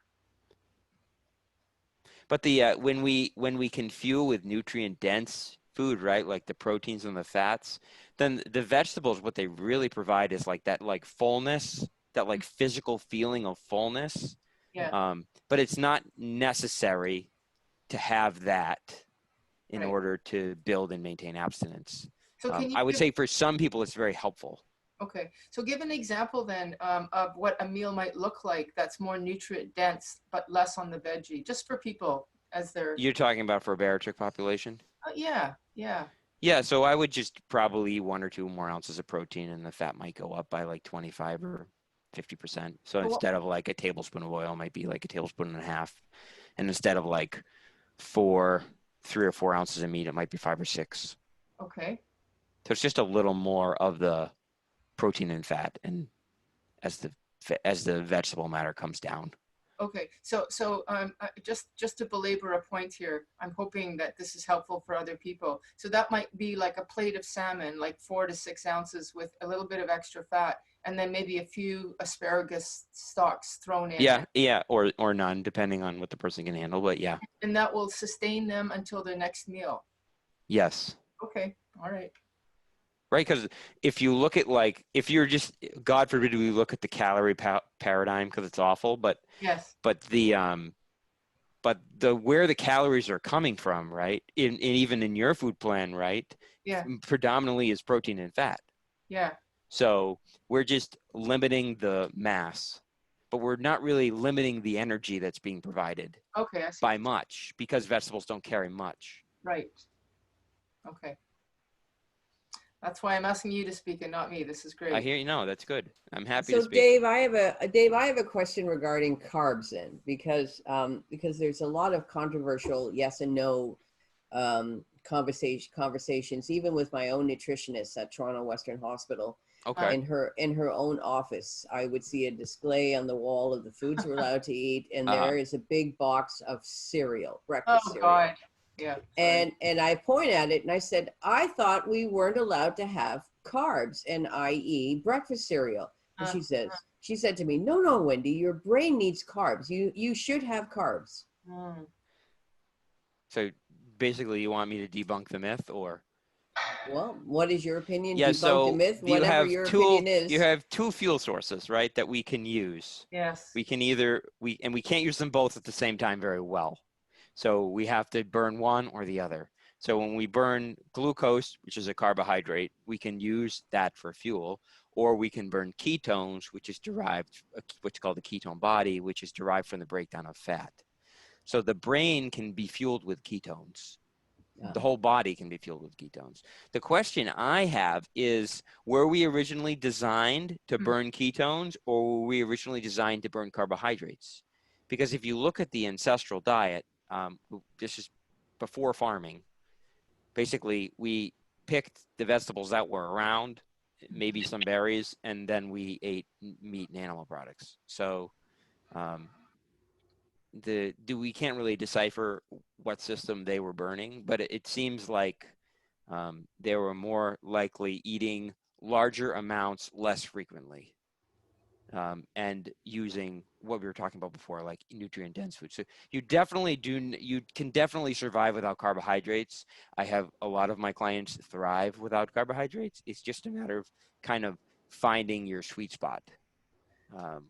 But the when we can fuel with nutrient dense food, right, like the proteins and the fats, then the vegetables, what they really provide is like that like fullness, that like physical feeling of fullness. Yeah. But it's not necessary to have that in order to build and maintain abstinence. So I would say for some people it's very helpful. Okay, so give an example then of what a meal might look like that's more nutrient dense but less on the veggie, just for people as they're. You're talking about for a bariatric population? Yeah. Yeah, so I would just probably eat 1 or 2 more ounces of protein, and the fat might go up by like 25 or 50%. So instead of like a tablespoon of oil, it might be like a tablespoon and a half, and instead of like 3 or 4 ounces of meat, it might be 5 or 6. Okay. So it's just a little more of the protein and fat, and as the vegetable matter comes down. Okay, so just to belabor a point here, I'm hoping that this is helpful for other people. So that might be like a plate of salmon, like 4 to 6 ounces with a little bit of extra fat, and then maybe a few asparagus stalks thrown in. Yeah, or none, depending on what the person can handle, but yeah. And that will sustain them until their next meal. Yes. Okay, all right. Right, because if you look at like, if you're just, God forbid we look at the calorie paradigm because it's awful, but where the calories are coming from, right, even in your food plan, right, predominantly is protein and fat. Yeah. So we're just limiting the mass, but we're not really limiting the energy that's being provided. Okay, I see. By much, because vegetables don't carry much. Right. Okay. That's why I'm asking you to speak and not me. This is great. I hear you. No, that's good. I'm happy to speak. So Dave, I have a question regarding carbs then, because there's a lot of controversial yes and no conversations, even with my own nutritionist at Toronto Western Hospital. Okay. In her own office, I would see a display on the wall of the foods we're allowed to eat, and there is a big box of cereal, breakfast cereal. God. Yeah. And I point at it and I said, I thought we weren't allowed to have carbs, and i.e. breakfast cereal. And she said to me, no, Wendy, your brain needs carbs. You should have carbs. So basically you want me to debunk the myth, or? Well, what is your opinion? Yeah, debunk the myth, whatever your opinion is. You have 2 fuel sources, right, that we can use. Yes. We can we can't use them both at the same time very well. So we have to burn one or the other. So when we burn glucose, which is a carbohydrate, we can use that for fuel, or we can burn ketones, which is derived, what's called the ketone body, which is derived from the breakdown of fat. So the brain can be fueled with ketones. Yeah. The whole body can be fueled with ketones. The question I have is, were we originally designed to burn ketones, or were we originally designed to burn carbohydrates? Because if you look at the ancestral diet, this is before farming. Basically, we picked the vegetables that were around, maybe some berries, and then we ate meat and animal products. So we can't really decipher what system they were burning, but it seems like they were more likely eating larger amounts less frequently. And using what we were talking about before, like nutrient dense food. So you can definitely survive without carbohydrates. I have a lot of my clients thrive without carbohydrates. It's just a matter of kind of finding your sweet spot.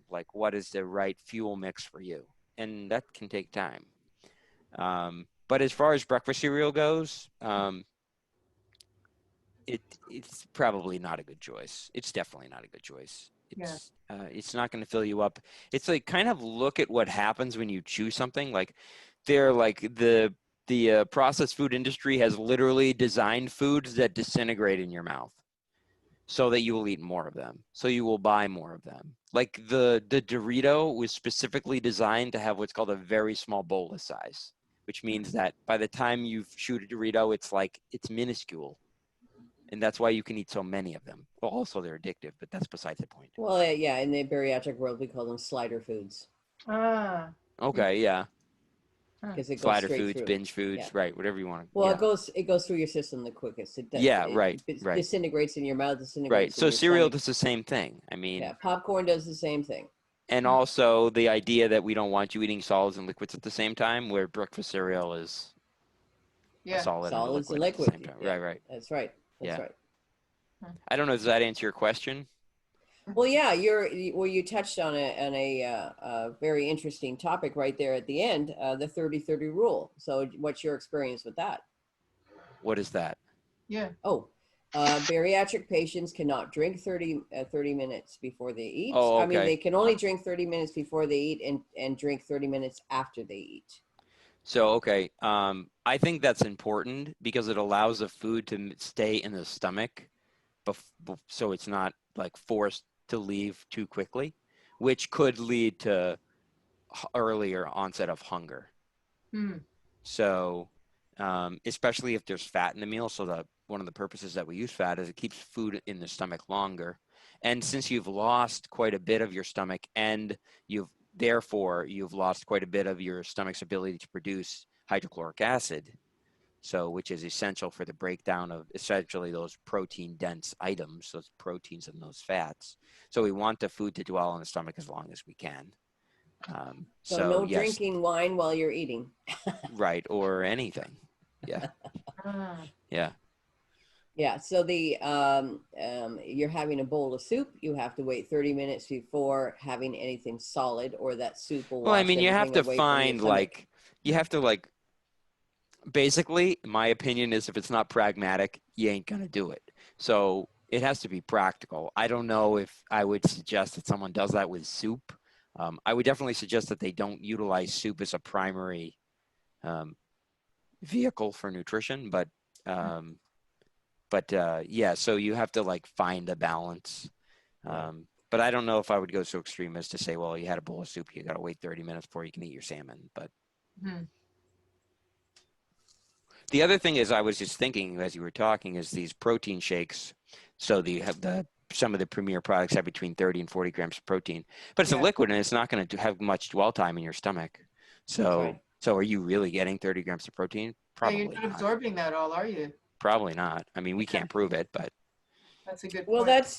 Like what is the right fuel mix for you? And that can take time. But as far as breakfast cereal goes, it's probably not a good choice. It's definitely not a good choice. It's not going to fill you up. It's like kind of look at what happens when you chew something. Like they're like the processed food industry has literally designed foods that disintegrate in your mouth so that you will eat more of them. So you will buy more of them. Like the Dorito was specifically designed to have what's called a very small bolus size, which means that by the time you've chewed a Dorito, it's minuscule. And that's why you can eat so many of them. Well, also they're addictive, but that's besides the point. Well, yeah, in the bariatric world, we call them slider foods. Ah. Okay, yeah. Because it goes Slider straight foods, through. binge foods, right? Whatever you want. Well, it goes through your system the quickest. It does. Yeah, it right. disintegrates in your mouth. Disintegrates. Right. In So your cereal stomach. does the same thing. I mean. Yeah, popcorn does the same thing. And also the idea that we don't want you eating solids and liquids at the same time, where breakfast cereal is a solid and a liquid at the same time. Yeah, Right. That's right. That's right. I don't know. Does that answer your question? Well, yeah, you touched on a very interesting topic right there at the end, the 30-30 rule. So what's your experience with that? What is that? Yeah. Oh, bariatric patients cannot drink 30 minutes before they eat. Oh, okay. I mean, they can only drink 30 minutes before they eat and drink 30 minutes after they eat. So, okay. I think that's important because it allows the food to stay in the stomach so it's not like forced to leave too quickly, which could lead to earlier onset of hunger. So especially if there's fat in the meal. So that one of the purposes that we use fat is it keeps food in the stomach longer. And since you've lost quite a bit of your stomach and you've lost quite a bit of your stomach's ability to produce hydrochloric acid, which is essential for the breakdown of essentially those protein dense items, those proteins and those fats. So we want the food to dwell in the stomach as long as we can. So no drinking wine while you're eating. Right, or anything. Yeah. Yeah. Yeah. So you're having a bowl of soup. You have to wait 30 minutes before having anything solid, or that soup will. Well, I mean, you have to find basically, my opinion is if it's not pragmatic, you ain't going to do it. So it has to be practical. I don't know if I would suggest that someone does that with soup. I would definitely suggest that they don't utilize soup as a primary vehicle for nutrition. But yeah, so you have to find a balance. But I don't know if I would go so extreme as to say, well, you had a bowl of soup, you got to wait 30 minutes before you can eat your salmon. But the other thing is, I was just thinking as you were talking, is these protein shakes. So you have some of the premier products have between 30 and 40 grams of protein, but it's a liquid and it's not going to have much dwell time in your stomach. So are you really getting 30 grams of protein? Probably you're not absorbing that all, are you? Probably not. I mean, we can't prove it, but. That's a good point. Well, but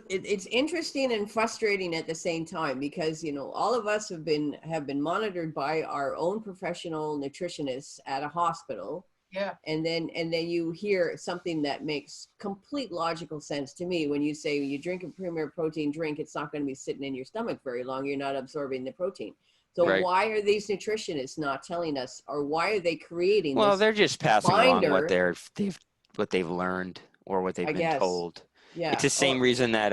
it's interesting and frustrating at the same time because, all of us have been monitored by our own professional nutritionists at a hospital. Yeah. And then you hear something that makes complete logical sense to me when you say you drink a premier protein drink, it's not going to be sitting in your stomach very long. You're not absorbing the protein. So why are these nutritionists not telling us, or why are they creating this? Well, they're just passing along what binder? they've learned or what they've been told. Yeah. It's the same reason that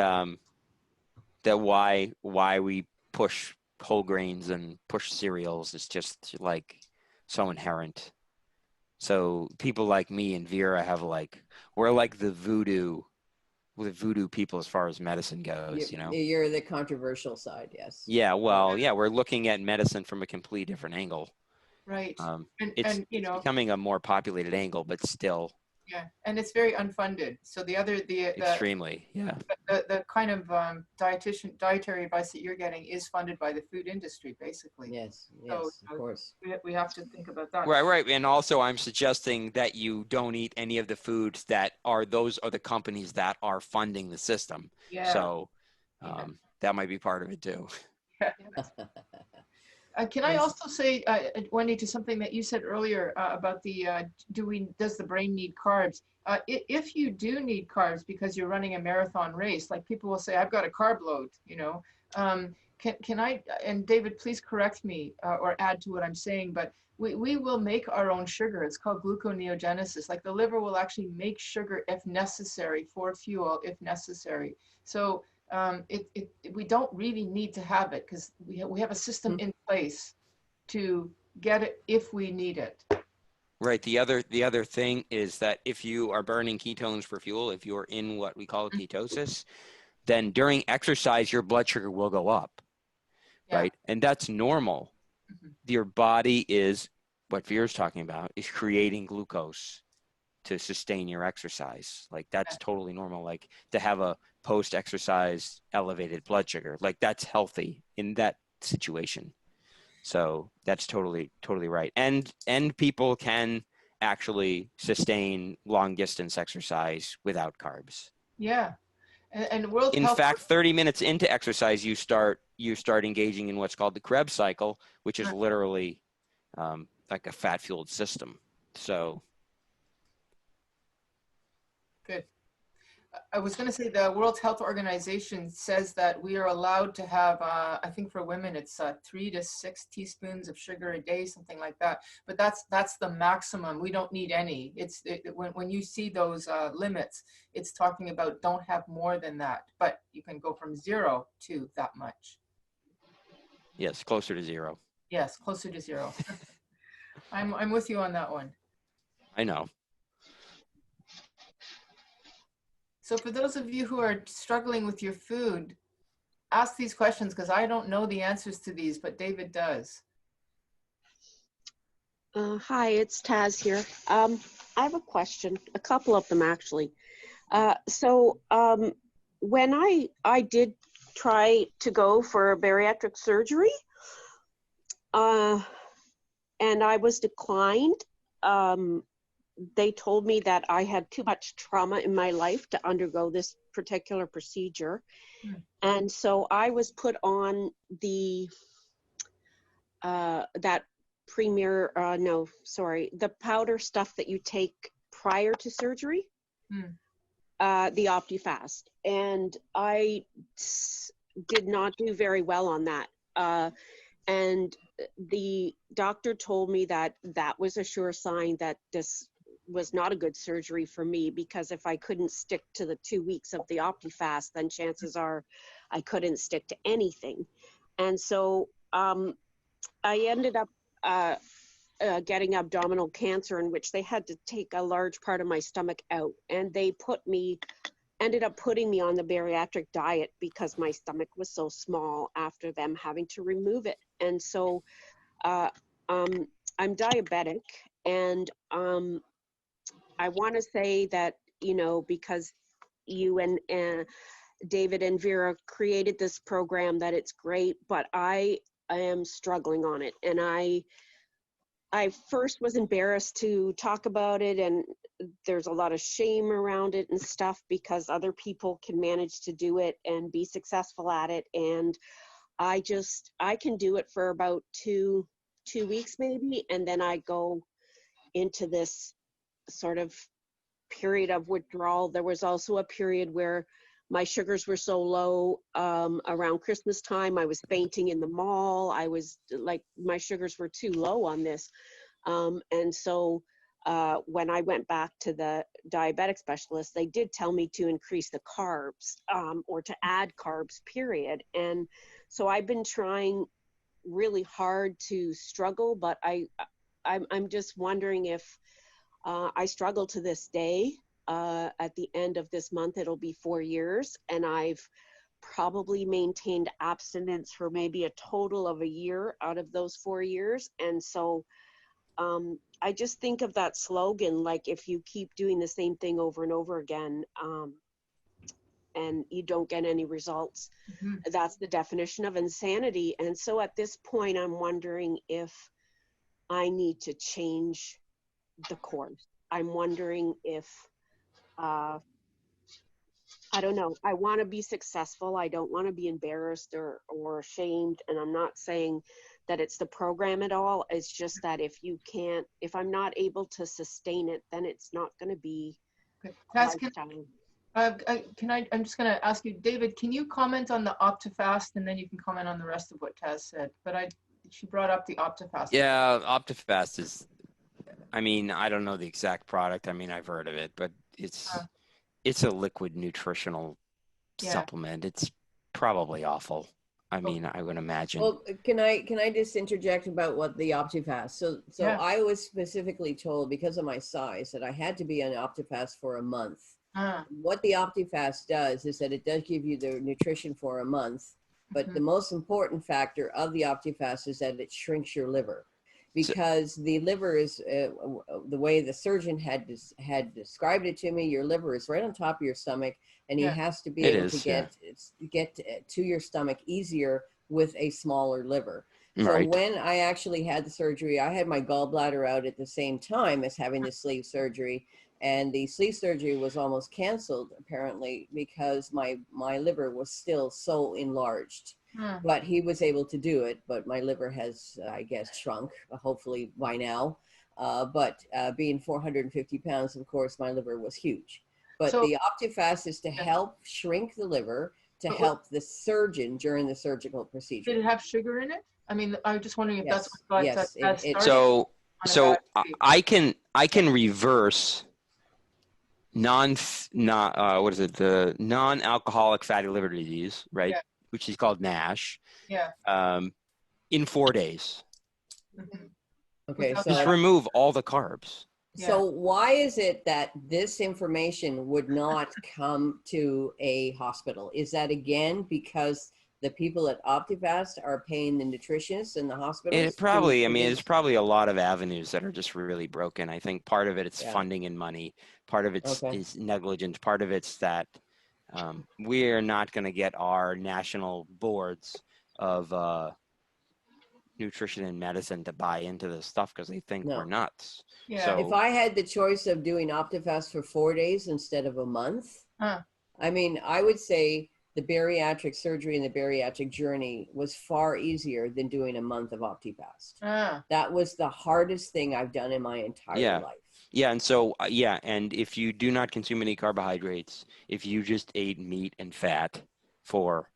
why we push whole grains and push cereals is just so inherent. So people like me and Vera we're like the voodoo people as far as medicine goes, You're the controversial side, yes. Yeah, well, yeah, we're looking at medicine from a completely different angle. Right. It's becoming a more populated angle, but still. Yeah, and it's very unfunded. So extremely, yeah. The kind of dietary advice that you're getting is funded by the food industry, basically. Yes, so, of course. We have to think about that. Right. And also I'm suggesting that you don't eat any of the foods those are the companies that are funding the system. Yeah. So that might be part of it too. Can I also say, Wendy, to something that you said earlier about does the brain need carbs? If you do need carbs because you're running a marathon race, like people will say, I've got a carb load, can I, and David, please correct me or add to what I'm saying, but we will make our own sugar. It's called gluconeogenesis. Like the liver will actually make sugar if necessary for fuel, if necessary. So we don't really need to have it because we have a system in place to get it if we need it. Right. The other thing is that if you are burning ketones for fuel, if you're in what we call ketosis, then during exercise, your blood sugar will go up, right? And that's normal. Your body is, what Vera's talking about, is creating glucose to sustain your exercise. Like that's totally normal. Like to have a post-exercise elevated blood sugar, like that's healthy in that situation. So that's totally right. And people can actually sustain long distance exercise without carbs. Yeah. And World In Health. fact, 30 minutes into exercise, you start engaging in what's called the Krebs cycle, which is literally like a fat-fueled system. So. Good. I was going to say the World Health Organization says that we are allowed to have, I think for women, it's 3 to 6 teaspoons of sugar a day, something like that. But that's the maximum. We don't need any. When you see those limits, it's talking about don't have more than that. But you can go from 0 to that much. Yes, closer to 0. Yes, closer to 0. I'm with you on that one. I know. So for those of you who are struggling with your food, ask these questions because I don't know the answers to these, but David does. Hi, it's Taz here. I have a question, a couple of them actually. When I did try to go for bariatric surgery, and I was declined, they told me that I had too much trauma in my life to undergo this particular procedure. And so I was put on the, the powder stuff that you take prior to surgery, the OptiFast. And I did not do very well on that. And the doctor told me that that was a sure sign that this was not a good surgery for me, because if I couldn't stick to the 2 weeks of the OptiFast, then chances are I couldn't stick to anything. And so I ended up getting abdominal cancer, in which they had to take a large part of my stomach out, and they ended up putting me on the bariatric diet because my stomach was so small after them having to remove it. And so I'm diabetic, and I want to say that, because you and David and Vera created this program, that it's great, but I am struggling on it. And I first was embarrassed to talk about it, and there's a lot of shame around it and stuff, because other people can manage to do it and be successful at it. And I can do it for about two weeks maybe, and then I go into this sort of period of withdrawal. There was also a period where my sugars were so low around Christmas time, I was fainting in the mall. I was like, my sugars were too low on this. And so when I went back to the diabetic specialist, they did tell me to increase the carbs or to add carbs, period. And so I've been trying really hard to struggle, but I'm just wondering if I struggle to this day. At the end of this month, it'll be 4 years, and I've probably maintained abstinence for maybe a total of a year out of those 4 years. And so I just think of that slogan, like, if you keep doing the same thing over and over again and you don't get any results, that's the definition of insanity. And so at this point, I'm wondering if I need to change the course. I'm wondering if I don't know. I want to be successful. I don't want to be embarrassed or ashamed. And I'm not saying that it's the program at all. It's just that if I'm not able to sustain it, then it's not going to be a lifetime. I'm just going to ask you, David, can you comment on the OptiFast, and then you can comment on the rest of what Taz said. But she brought up the OptiFast. Yeah, OptiFast is, I mean, I don't know the exact product. I mean, I've heard of it, but it's a liquid nutritional supplement. It's probably awful. I mean, I would imagine. Well, can I just interject about what the OptiFast? So I was specifically told, because of my size, that I had to be on OptiFast for a month. What the OptiFast does is that it does give you the nutrition for a month, but the most important factor of the OptiFast is that it shrinks your liver, because the liver is the way the surgeon had described it to me. Your liver is right on top of your stomach, and he has to be able to get to your stomach easier with a smaller liver. So when I actually had the surgery, I had my gallbladder out at the same time as having the sleeve surgery. And the sleeve surgery was almost canceled, apparently, because my liver was still so enlarged. But he was able to do it. But my liver has, I guess, shrunk, hopefully by now. But being 450 pounds, of course, my liver was huge. But the OptiFast is to help shrink the liver, to help the surgeon during the surgical procedure. Did it have sugar in it? I mean, I'm just wondering if that's what So I can reverse the non-alcoholic fatty liver disease, right? Which is called NASH. In 4 days. Okay, so just remove all the carbs. So why is it that this information would not come to a hospital? Is that again because the people at OptiFast are paying the nutritionists in the hospitals? It probably, I mean, there's probably a lot of avenues that are just really broken. I think part of it is funding and money. Part of it's is negligence. Part of it's that we're not going to get our national boards of nutrition and medicine to buy into this stuff because they think we're nuts. So if I had the choice of doing OptiFast for 4 days instead of a month, I mean, I would say the bariatric surgery and the bariatric journey was far easier than doing a month of OptiFast. That was the hardest thing I've done in my entire life. Yeah, and so, and if you do not consume any carbohydrates, if you just ate meat and fat for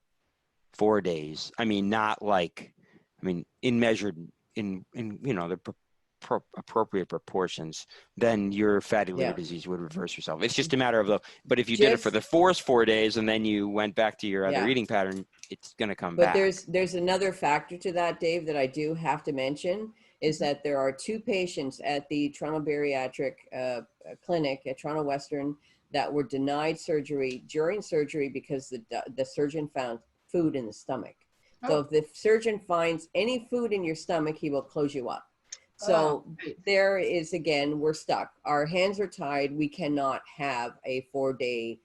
4 days, I mean, not like, I mean, in you know, the appropriate proportions, then your fatty liver disease would reverse yourself. It's just a matter of but if you did it for the first 4 days and then you went back to your other eating pattern, it's going to come back. But there's another factor to that, Dave, that I do have to mention, is that there are 2 patients at the Toronto Bariatric Clinic at Toronto Western that were denied surgery during surgery because the surgeon found food in the stomach. So if the surgeon finds any food in your stomach, he will close you up. So there is, again, we're stuck. Our hands are tied. We cannot have a 4-day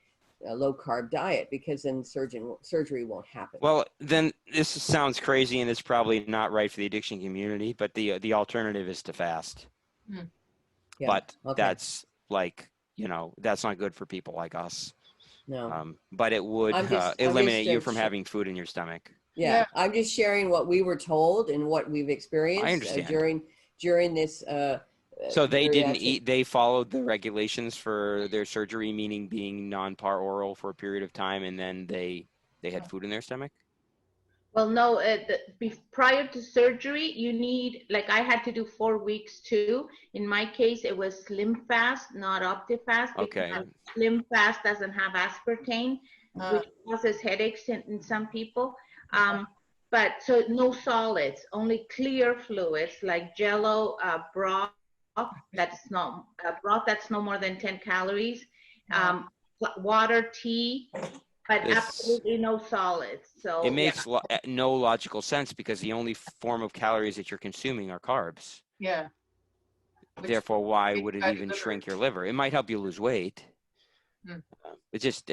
low-carb diet because then surgery won't happen. Well, then this sounds crazy and it's probably not right for the addiction community, but the alternative is to fast. But that's like, you know, that's not good for people like us. No. But it would eliminate you from having food in your stomach. Yeah, I'm just sharing what we were told and what we've experienced. I understand. During this. So they didn't eat. They followed the regulations for their surgery, meaning being non-par oral for a period of time, and then they had food in their stomach. Well, no. Prior to surgery, you need, like, I had to do 4 weeks too. In my case, it was Slim Fast, not OptiFast. Because Slim Fast doesn't have aspartame, which causes headaches in some people. But so no solids, only clear fluids like Jello, broth that's no more than 10 calories, water, tea, but absolutely no solids. So it makes no logical sense because the only form of calories that you're consuming are carbs. Yeah. Therefore, why would it even shrink your liver? It might help you lose weight. It just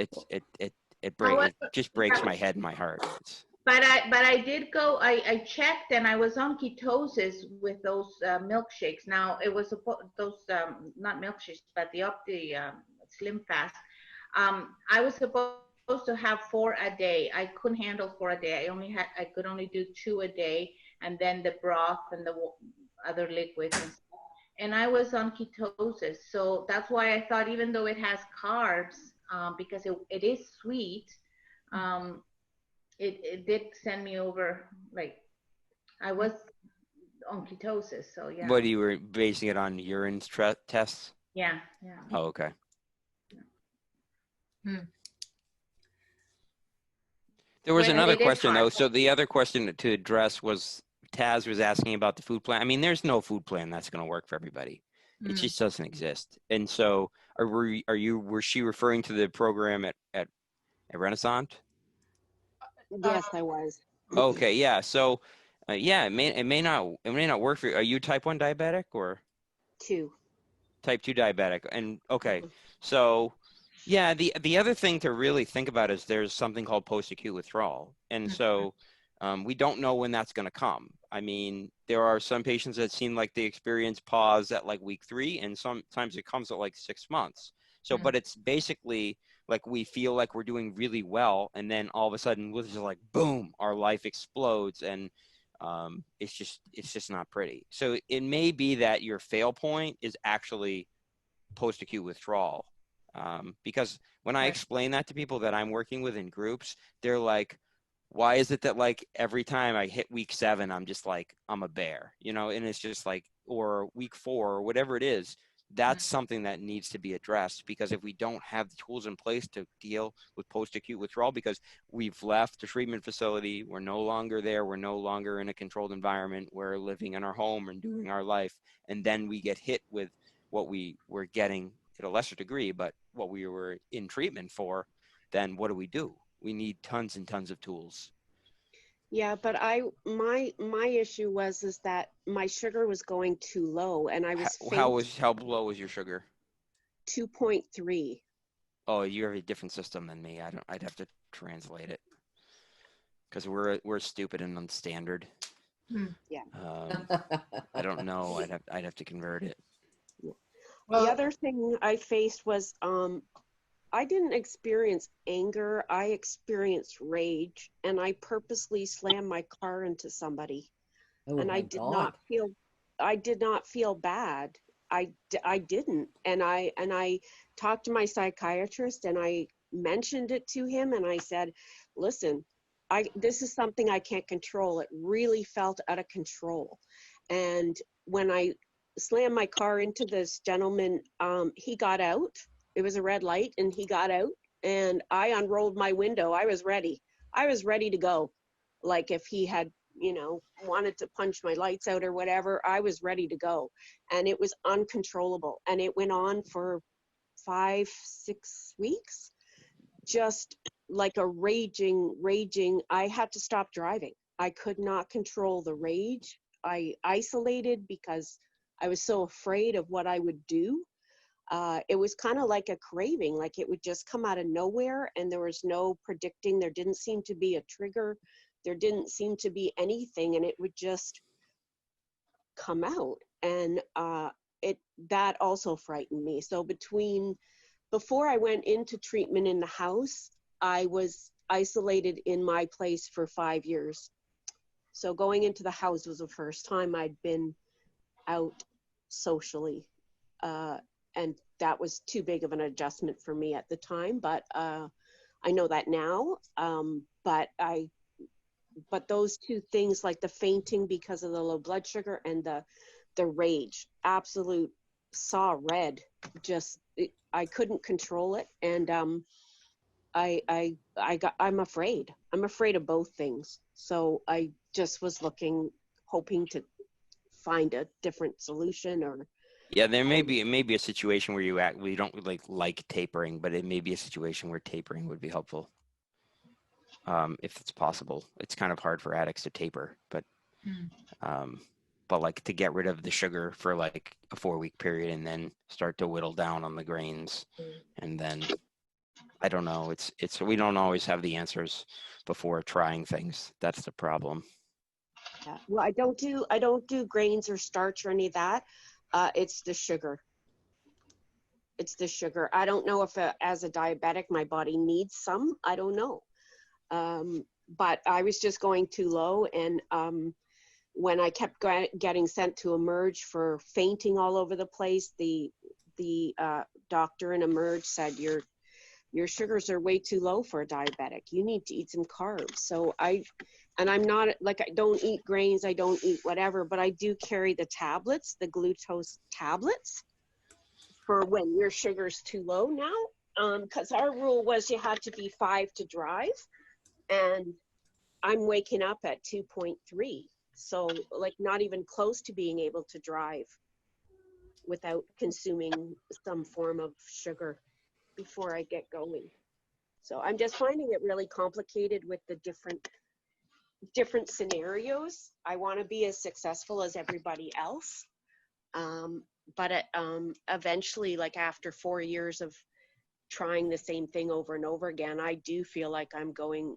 breaks my head and my heart. But I did go, I checked and I was on ketosis with those milkshakes. Now it was those, not milkshakes, but the Slim Fast. I was supposed to have 4 a day. I couldn't handle 4 a day. I could only do 2 a day, and then the broth and the other liquids and stuff. And I was on ketosis. So that's why I thought, even though it has carbs, because it is sweet. It did send me over, like, I was on ketosis, so yeah. What, you were basing it on urine tests? Yeah. Oh, okay. There was another question though. So the other question to address was, Taz was asking about the food plan. I mean, there's no food plan that's going to work for everybody. It just doesn't exist. And so was she referring to the program at Renaissance? Yes, I was. Okay, yeah. So yeah, it may not work for you. Are you type 1 diabetic or 2? Type 2 diabetic? And okay, so yeah, the other thing to really think about is there's something called post-acute withdrawal. And so we don't know when that's going to come. I mean, there are some patients that seem like they experience pause at like week 3, and sometimes it comes at like 6 months. So, but it's basically like we feel like we're doing really well, and then all of a sudden, we're just like, boom, our life explodes, and it's just not pretty. So it may be that your fail point is actually post-acute withdrawal. Because when I explain that to people that I'm working with in groups, they're like, why is it that like every time I hit week 7, I'm just like, I'm a bear, you know? And it's just like, or week 4 or whatever it is, that's something that needs to be addressed, because if we don't have the tools in place to deal with post-acute withdrawal, because we've left the treatment facility, we're no longer there, we're no longer in a controlled environment, we're living in our home and doing our life, and then we get hit with what we were getting at a lesser degree, but what we were in treatment for, then what do? We need tons and tons of tools. Yeah, but my issue is that my sugar was going too low, and I was How low was your sugar? 2.3. Oh, you have a different system than me. I'd have to translate it, because we're stupid and non-standard. Yeah. I don't know. I'd have to convert it. Well, the other thing I faced was I didn't experience anger. I experienced rage, and I purposely slammed my car into somebody. And I did not feel bad. I didn't. And I talked to my psychiatrist, and I mentioned it to him, and I said, listen, this is something I can't control. It really felt out of control. And when I slammed my car into this gentleman, he got out. It was a red light, and he got out, and I unrolled my window. I was ready to go. Like if he had, wanted to punch my lights out or whatever, I was ready to go. And it was uncontrollable. And it went on for 5-6 weeks, just like a raging. I had to stop driving. I could not control the rage. I isolated because I was so afraid of what I would do. It was kind of like a craving, like it would just come out of nowhere, and there was no predicting. There didn't seem to be a trigger. There didn't seem to be anything, and it would just come out. And that also frightened me. So before I went into treatment in the house, I was isolated in my place for 5 years. So going into the house was the first time I'd been out socially. And that was too big of an adjustment for me at the time, but I know that now. But those two things, like the fainting because of the low blood sugar and the rage, absolute saw red. I couldn't control it, and I'm afraid. I'm afraid of both things. So I just was hoping to find a different solution. Or yeah, it may be a situation where you don't like tapering, but it may be a situation where tapering would be helpful. If it's possible. It's kind of hard for addicts to taper, but like to get rid of the sugar for like a 4-week period and then start to whittle down on the grains. And then I don't know, we don't always have the answers before trying things. That's the problem. Yeah. Well, I don't do grains or starch or any of that. It's the sugar. I don't know if as a diabetic my body needs some. I don't know. But I was just going too low, and when I kept getting sent to Emerge for fainting all over the place, the doctor in Emerge said, your sugars are way too low for a diabetic. You need to eat some carbs. So I'm not like, I don't eat grains, I don't eat whatever, but I do carry the tablets, the glucose tablets for when your sugar's too low now. Because our rule was you had to be 5 to drive, and I'm waking up at 2.3. So like not even close to being able to drive without consuming some form of sugar before I get going. So I'm just finding it really complicated with the different scenarios. I want to be as successful as everybody else. But eventually, like after 4 years of trying the same thing over and over again, I do feel like I'm going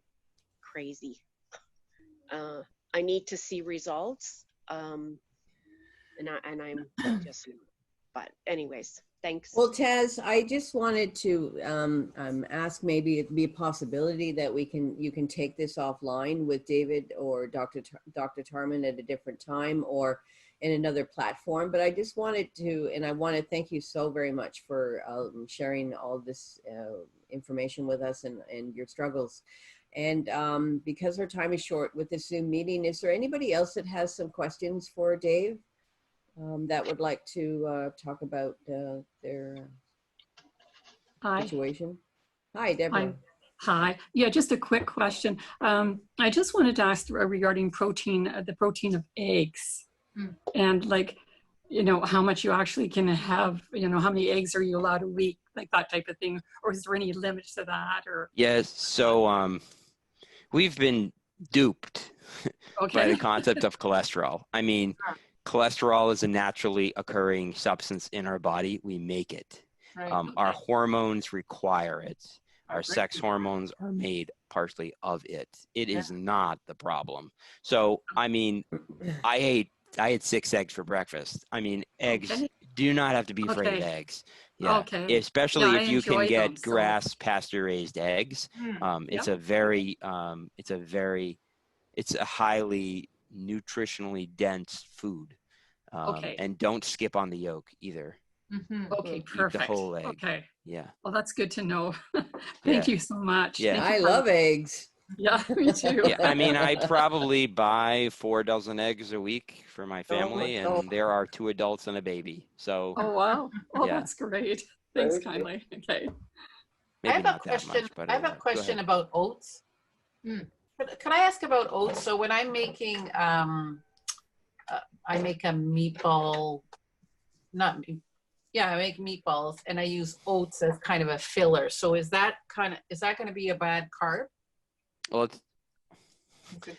crazy. I need to see results. And I'm just, but anyways, thanks. Well, Taz, I just wanted to ask, maybe it'd be a possibility that you can take this offline with David or Dr. Tarman at a different time or in another platform. But I just wanted to, and I want to thank you so very much for sharing all this information with us and your struggles. And because our time is short with this Zoom meeting, is there anybody else that has some questions for Dave? That would like to talk about their situation? Hi, Deborah. Hi. Yeah, just a quick question. I just wanted to ask regarding protein, the protein of eggs, and like, you know, how much you actually can have, you know, how many eggs are you allowed a week, like that type of thing, or is there any limits to that? Or yes, so we've been duped by the concept of cholesterol. I mean, cholesterol is a naturally occurring substance in our body. We make it. Right. Our hormones require it. Our sex hormones are made partially of it. It is not the problem. So, I mean, I ate 6 eggs for breakfast. I mean, eggs do not have to be afraid of eggs. Yeah, especially if you can get grass pasture raised eggs. It's a highly nutritionally dense food. And don't skip on the yolk either. Okay, Eat perfect. the whole egg. Okay. Yeah. Well, that's good to know. Thank you so much. Yeah. I love eggs. Yeah, me too. Yeah, I mean, I probably buy 4 dozen eggs a week for my family, and there are 2 adults and a baby. So. Oh wow! Oh, that's great. Thanks kindly. Okay. Maybe I have not a question. that much, but I have a question about oats. Can I ask about oats? So when I'm making, I make a meatball, I make meatballs, and I use oats as kind of a filler. So is that going to be a bad carb? Well,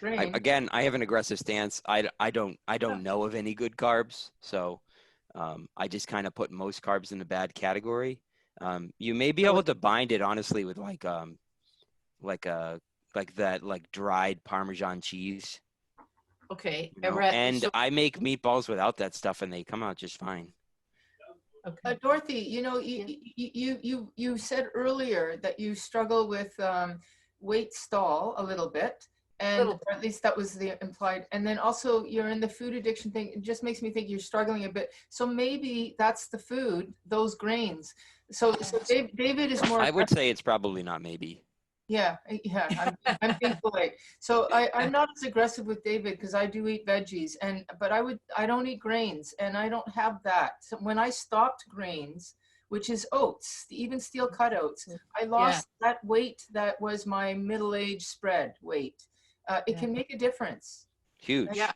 again, I have an aggressive stance. I don't know of any good carbs, so I just kind of put most carbs in the bad category. You may be able to bind it honestly with like dried Parmesan cheese. Okay. You know? And I make meatballs without that stuff, and they come out just fine. Okay. Dorothy, you know, you said earlier that you struggle with weight stall a little bit, and or at least that was the implied. And then also you're in the food addiction thing. It just makes me think you're struggling a bit. So maybe that's the food, those grains. So David is more. I would say it's probably not maybe. Yeah, I'm being polite. So I'm not as aggressive with David because I do eat veggies, but I don't eat grains, and I don't have that. So when I stopped grains, which is oats, the even steel cut oats, I lost that weight that was my middle-age spread weight. It can make a difference. Huge. Yeah,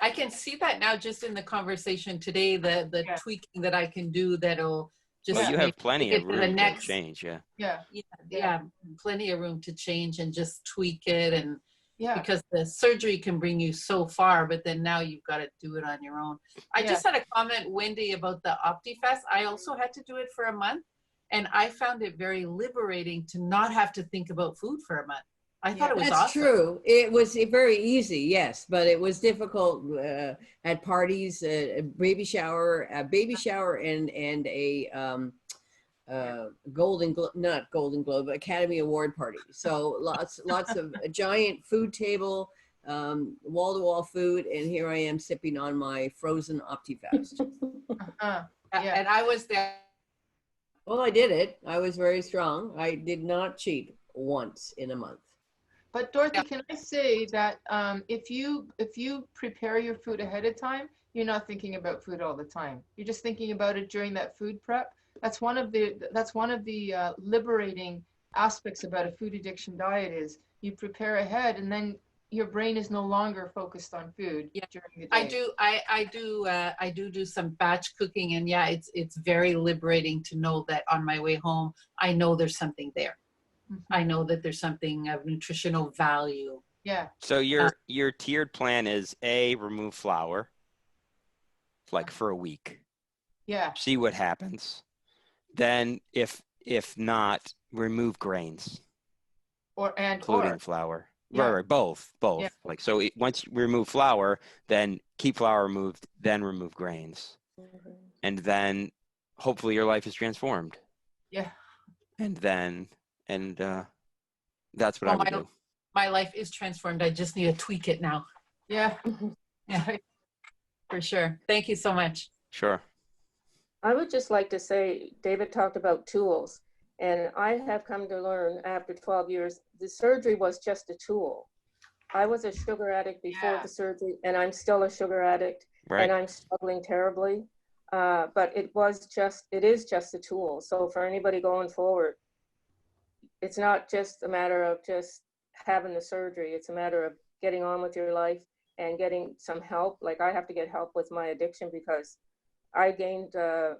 I can see that now just in the conversation today, the tweaking that I can do that'll just. Well, you have plenty of room to change, Yeah, plenty of room to change and just tweak it, and because the surgery can bring you so far, but then now you've got to do it on your own. I just had a comment, Wendy, about the OptiFast. I also had to do it for a month, and I found it very liberating to not have to think about food for a month. I thought it was awesome. That's true. It was very easy, yes, but it was difficult at parties, a baby shower, and a not Golden Globe, Academy Award party. So lots of a giant food table, wall-to-wall food, and here I am sipping on my frozen OptiFast. And I was there Well, I did it. I was very strong. I did not cheat once in a month. But Dorothy, can I say that if you prepare your food ahead of time, you're not thinking about food all the time. You're just thinking about it during that food prep. That's one of the liberating aspects about a food addiction diet is you prepare ahead, and then your brain is no longer focused on food during the day. I do some batch cooking, and yeah, it's very liberating to know that on my way home, I know there's something there. I know that there's something of nutritional value. Yeah. So your tiered plan is remove flour, like for a week. Yeah. See what happens. Then if not, remove grains. Including flour. Yeah. Right, both. Yeah. Like so, once you remove flour, then keep flour removed, then remove grains, and then hopefully your life is transformed. Yeah. And that's what I would do. My life is transformed. I just need to tweak it now. Yeah. Yeah. For sure. Thank you so much. Sure. I would just like to say, David talked about tools, and I have come to learn after 12 years, the surgery was just a tool. I was a sugar addict before the surgery, and I'm still a sugar addict, and I'm struggling terribly. But it is just a tool. So for anybody going forward, it's not just a matter of just having the surgery. It's a matter of getting on with your life and getting some help. Like I have to get help with my addiction because I gained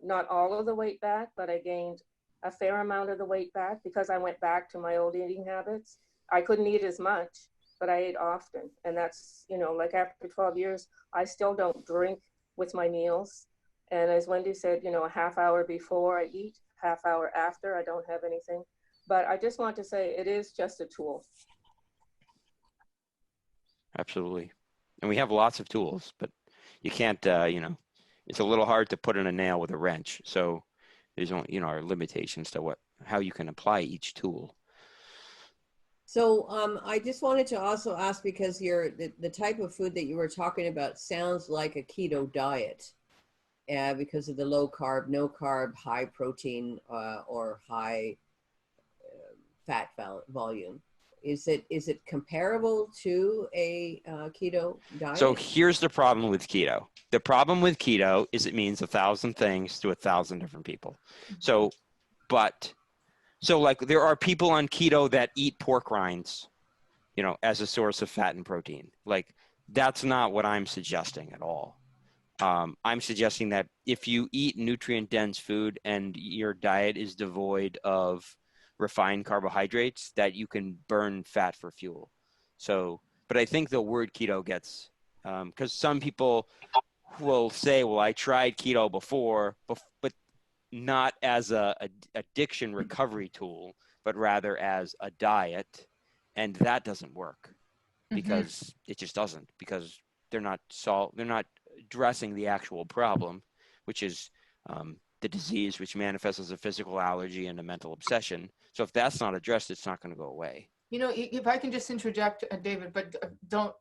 not all of the weight back, but I gained a fair amount of the weight back because I went back to my old eating habits. I couldn't eat as much, but I ate often. And that's, like after 12 years, I still don't drink with my meals. And as Wendy said, a half hour before I eat, half hour after, I don't have anything. But I just want to say it is just a tool. Absolutely. And we have lots of tools, but you can't, it's a little hard to put in a nail with a wrench. So there's only, our limitations to how you can apply each tool. So I just wanted to also ask, because the type of food that you were talking about sounds like a keto diet because of the low carb, no carb, high protein or high fat volume. Is it comparable to a keto diet? So here's the problem with keto. The problem with keto is it means 1,000 things to 1,000 different people. So like there are people on keto that eat pork rinds, as a source of fat and protein. Like that's not what I'm suggesting at all. I'm suggesting that if you eat nutrient dense food and your diet is devoid of refined carbohydrates, that you can burn fat for fuel. So, but I think the word keto gets, because some people will say, well, I tried keto before, but not as a addiction recovery tool, but rather as a diet. And that doesn't work because it just doesn't, because they're not addressing the actual problem, which is the disease, which manifests as a physical allergy and a mental obsession. So if that's not addressed, it's not going to go away. If I can just interject, David, but don't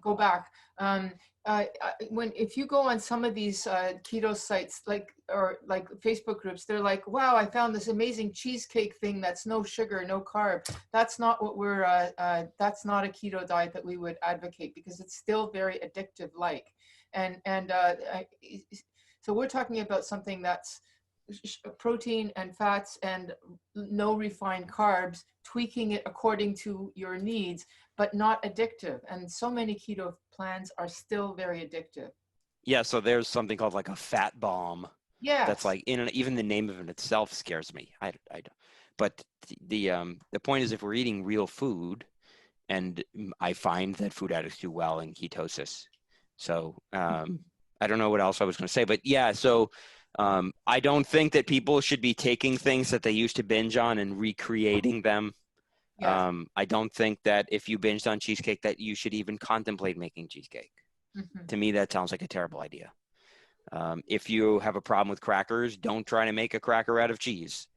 go back. If you go on some of these keto sites, like Facebook groups, they're like, wow, I found this amazing cheesecake thing that's no sugar, no carb. That's not what that's not a keto diet that we would advocate, because it's still very addictive like. So we're talking about something that's protein and fats and no refined carbs, tweaking it according to your needs, but not addictive. And so many keto plans are still very addictive. Yeah, so there's something called like a fat bomb. Yeah. That's like even the name of it itself scares me. I don't. But the point is, if we're eating real food, and I find that food addicts do well in ketosis. So I don't know what else I was going to say, but yeah. So I don't think that people should be taking things that they used to binge on and recreating them. Yeah. I don't think that if you binged on cheesecake that you should even contemplate making cheesecake. To me, that sounds like a terrible idea. If you have a problem with crackers, don't try to make a cracker out of cheese.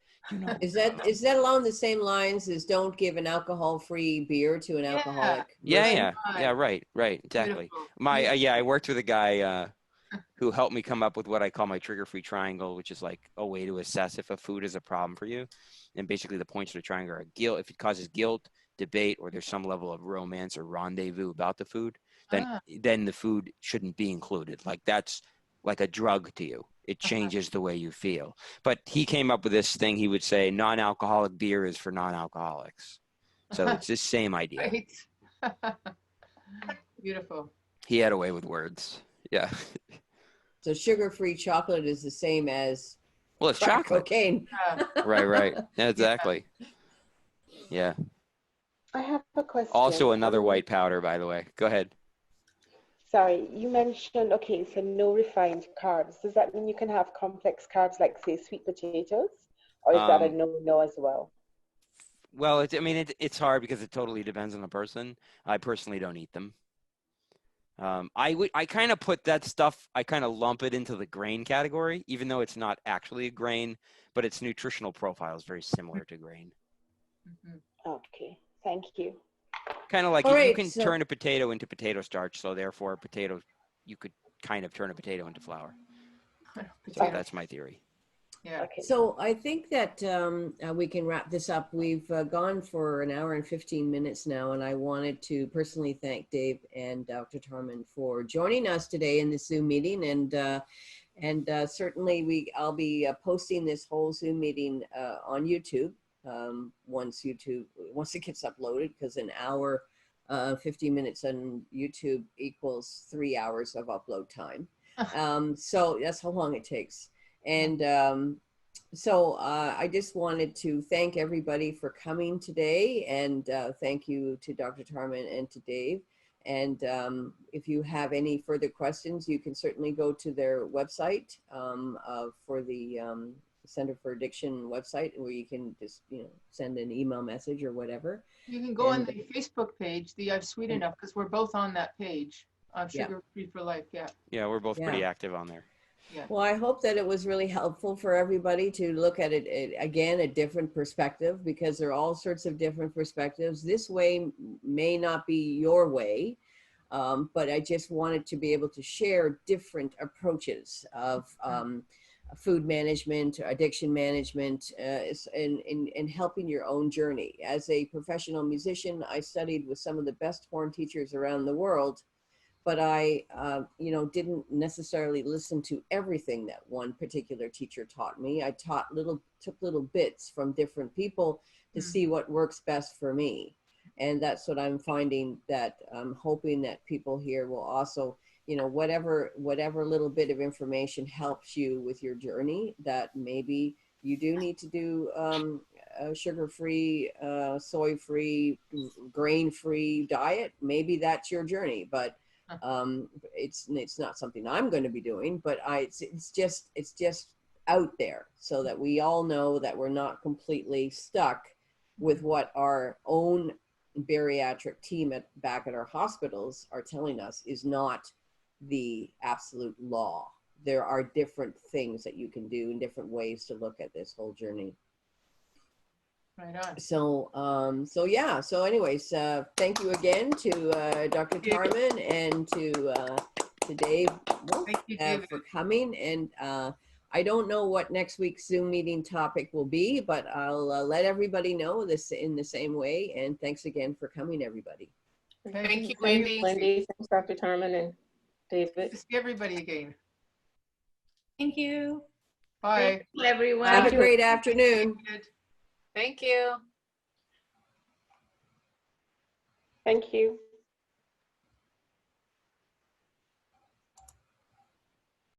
Is that along the same lines as don't give an alcohol-free beer to an alcoholic? Yeah, right, exactly. Beautiful. I worked with a guy who helped me come up with what I call my trigger-free triangle, which is like a way to assess if a food is a problem for you. And basically the points of the triangle are guilt. If it causes guilt, debate, or there's some level of romance or rendezvous about the food, then the food shouldn't be included. Like that's like a drug to you. It changes the way you feel. But he came up with this thing. He would say non-alcoholic beer is for non-alcoholics. So it's the same idea. Right. Beautiful. He had a way with words. Yeah. So sugar-free chocolate is the same as well, it's crack chocolate. cocaine. Right. Yeah, exactly. Yeah. I have a question. Also another white powder, by the way. Go ahead. Sorry, you mentioned, okay, so no refined carbs. Does that mean you can have complex carbs like, say, sweet potatoes? Or is that a no as well? Well, it's hard because it totally depends on the person. I personally don't eat them. I kind of put that stuff, I kind of lump it into the grain category, even though it's not actually a grain, but its nutritional profile is very similar to grain. Okay, thank you. Kind of like All you right, can turn a potato into potato starch, so therefore you could kind of turn a potato into flour. So that's my theory. Yeah. Okay. So I think that we can wrap this up. We've gone for an hour and 15 minutes now, and I wanted to personally thank Dave and Dr. Tarman for joining us today in this Zoom meeting. And certainly I'll be posting this whole Zoom meeting on YouTube once it gets uploaded, because an hour, 50 minutes on YouTube equals 3 hours of upload time. So that's how long it takes. And so I just wanted to thank everybody for coming today, and thank you to Dr. Tarman and to Dave. And if you have any further questions, you can certainly go to their website for the Center for Addiction website, where you can just send an email message or whatever. You can go on the Facebook page, the I'm Sweet Enough, because we're both on that page on Sugar Free for Life. Yeah, we're both pretty active on there. Yeah. Well, I hope that it was really helpful for everybody to look at it again, a different perspective, because there are all sorts of different perspectives. This way may not be your way, but I just wanted to be able to share different approaches of food management, addiction management, and helping your own journey. As a professional musician, I studied with some of the best horn teachers around the world, but I, didn't necessarily listen to everything that one particular teacher taught me. I took little bits from different people to see what works best for me. And that's what I'm finding, that I'm hoping that people here will also, whatever little bit of information helps you with your journey, that maybe you do need to do a sugar-free, soy-free, grain-free diet. Maybe that's your journey, but it's not something I'm going to be doing, but it's just out there, so that we all know that we're not completely stuck with what our own bariatric team back at our hospitals are telling us is not the absolute law. There are different things that you can do and different ways to look at this whole journey. Right on. So anyways, thank you again to Dr. Tarman and to Dave Wolfe for coming. And I don't know what next week's Zoom meeting topic will be, but I'll let everybody know this in the same way. And thanks again for coming, everybody. Thank you, Wendy. Wendy. Thanks, Dr. Tarman and David. See everybody again. Thank you. Bye. Thank you, everyone. Have a great afternoon. Thank you. Thank you.